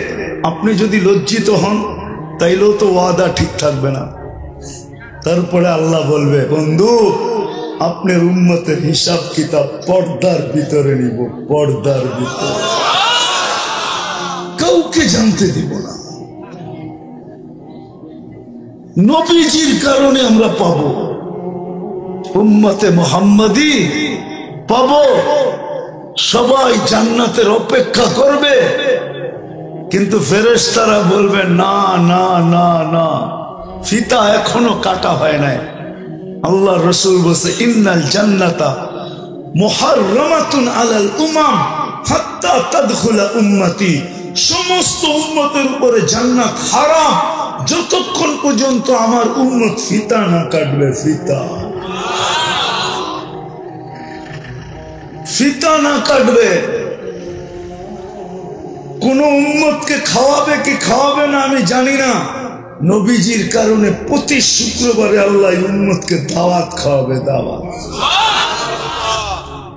আপনি যদি লজ্জিত হন, তাইলেও তো ওয়াদা ঠিক থাকবে না। তারপরে আল্লাহ বলবে বন্ধু আপনার উম্মতের হিসাব কিতাব পর্দার ভিতরে নিব, পর্দার ভিতরে, কাউকে জানতে দিব না। নবীজির কারণে আমরা পাবো, উম্মতে মুহাম্মাদি পাবো। সবাই জান্নাতের অপেক্ষা করবে, কিন্তু ফেরেশতারা বলবে না না না না, ফিতা এখনো কাটা হয় নাই। আল্লাহ রাসূল বলেছে ইন্নাল জান্নাতা মুহাররামাতুন আলাল উমাম হাত্তা তাদখুলা উম্মতি। সমস্ত উম্মতের উপরে জান্নাত হারাম যতক্ষণ পর্যন্ত আমার উম্মত ফিতা না কাটবে। ফিতা ফিতা না কাটবে, কোন উম্মতকে খাওয়াবে কি খাওয়াবে না আমি জানি না, নবীজির কারণে প্রতি শুক্রবারে আল্লাহ উম্মতকে দাওয়াত খাওয়াবে। দাওয়াত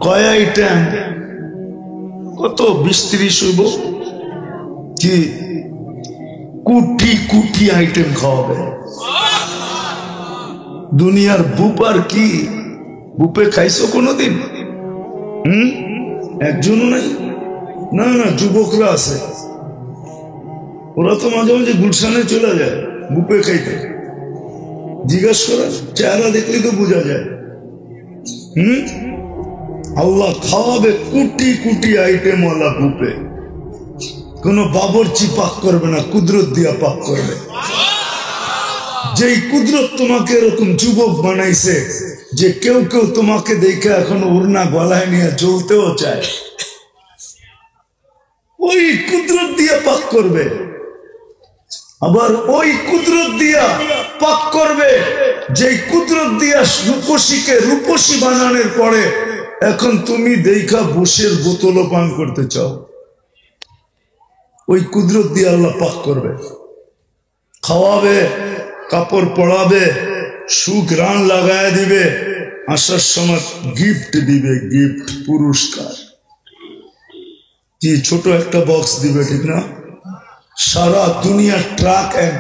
কয় আইটেম? কত 20-30 হইব কি? কোটি কোটি আইটেম খাওয়াবে। দুনিয়ার বুপার কি? বুপে খাইছো কোনোদিন? একজনও নাই? না না, যুবকরা আছে, ওরা তো মাঝে মাঝে গুলশানে চলে যায় বুপে খাইতে। জিজ্ঞাস করেন, চেহারা দেখলে তো বোঝা যায়। আল্লাহ খাওয়াবে কোটি কোটি আইটেম ওয়ালা বুপে। কোন বাবরচি পাক করবে না, কুদরত দিয়া পাক করবে। যেই কুদরত তোমাকে এরকম যুবক বানাইছে যে কেউ কেউ তোমাকে দেখে এখন ওড়না গলায় নিয়ে জ্বলতেও চায়, ওই কুদরত দিয়া পাক করবে। আবার ওই কুদরত দিয়া পাক করবে যেই কুদরত দিয়া রূপসীকে রূপসী বানানোর পরে এখন তুমি দেখা বুশের বোতলও পান করতে চাও, ওই কুদরত দিয়ে আল্লাহ পাক করবে। খাওয়াবে, কাপড় পরাবে, সুঘ্রাণ লাগায় দিবে, আসার সময় গিফট দিবে, গিফট পুরস্কার। কি ছোট একটা বক্স দিবে, ঠিক না? সারা দুনিয়ার ট্রাক এক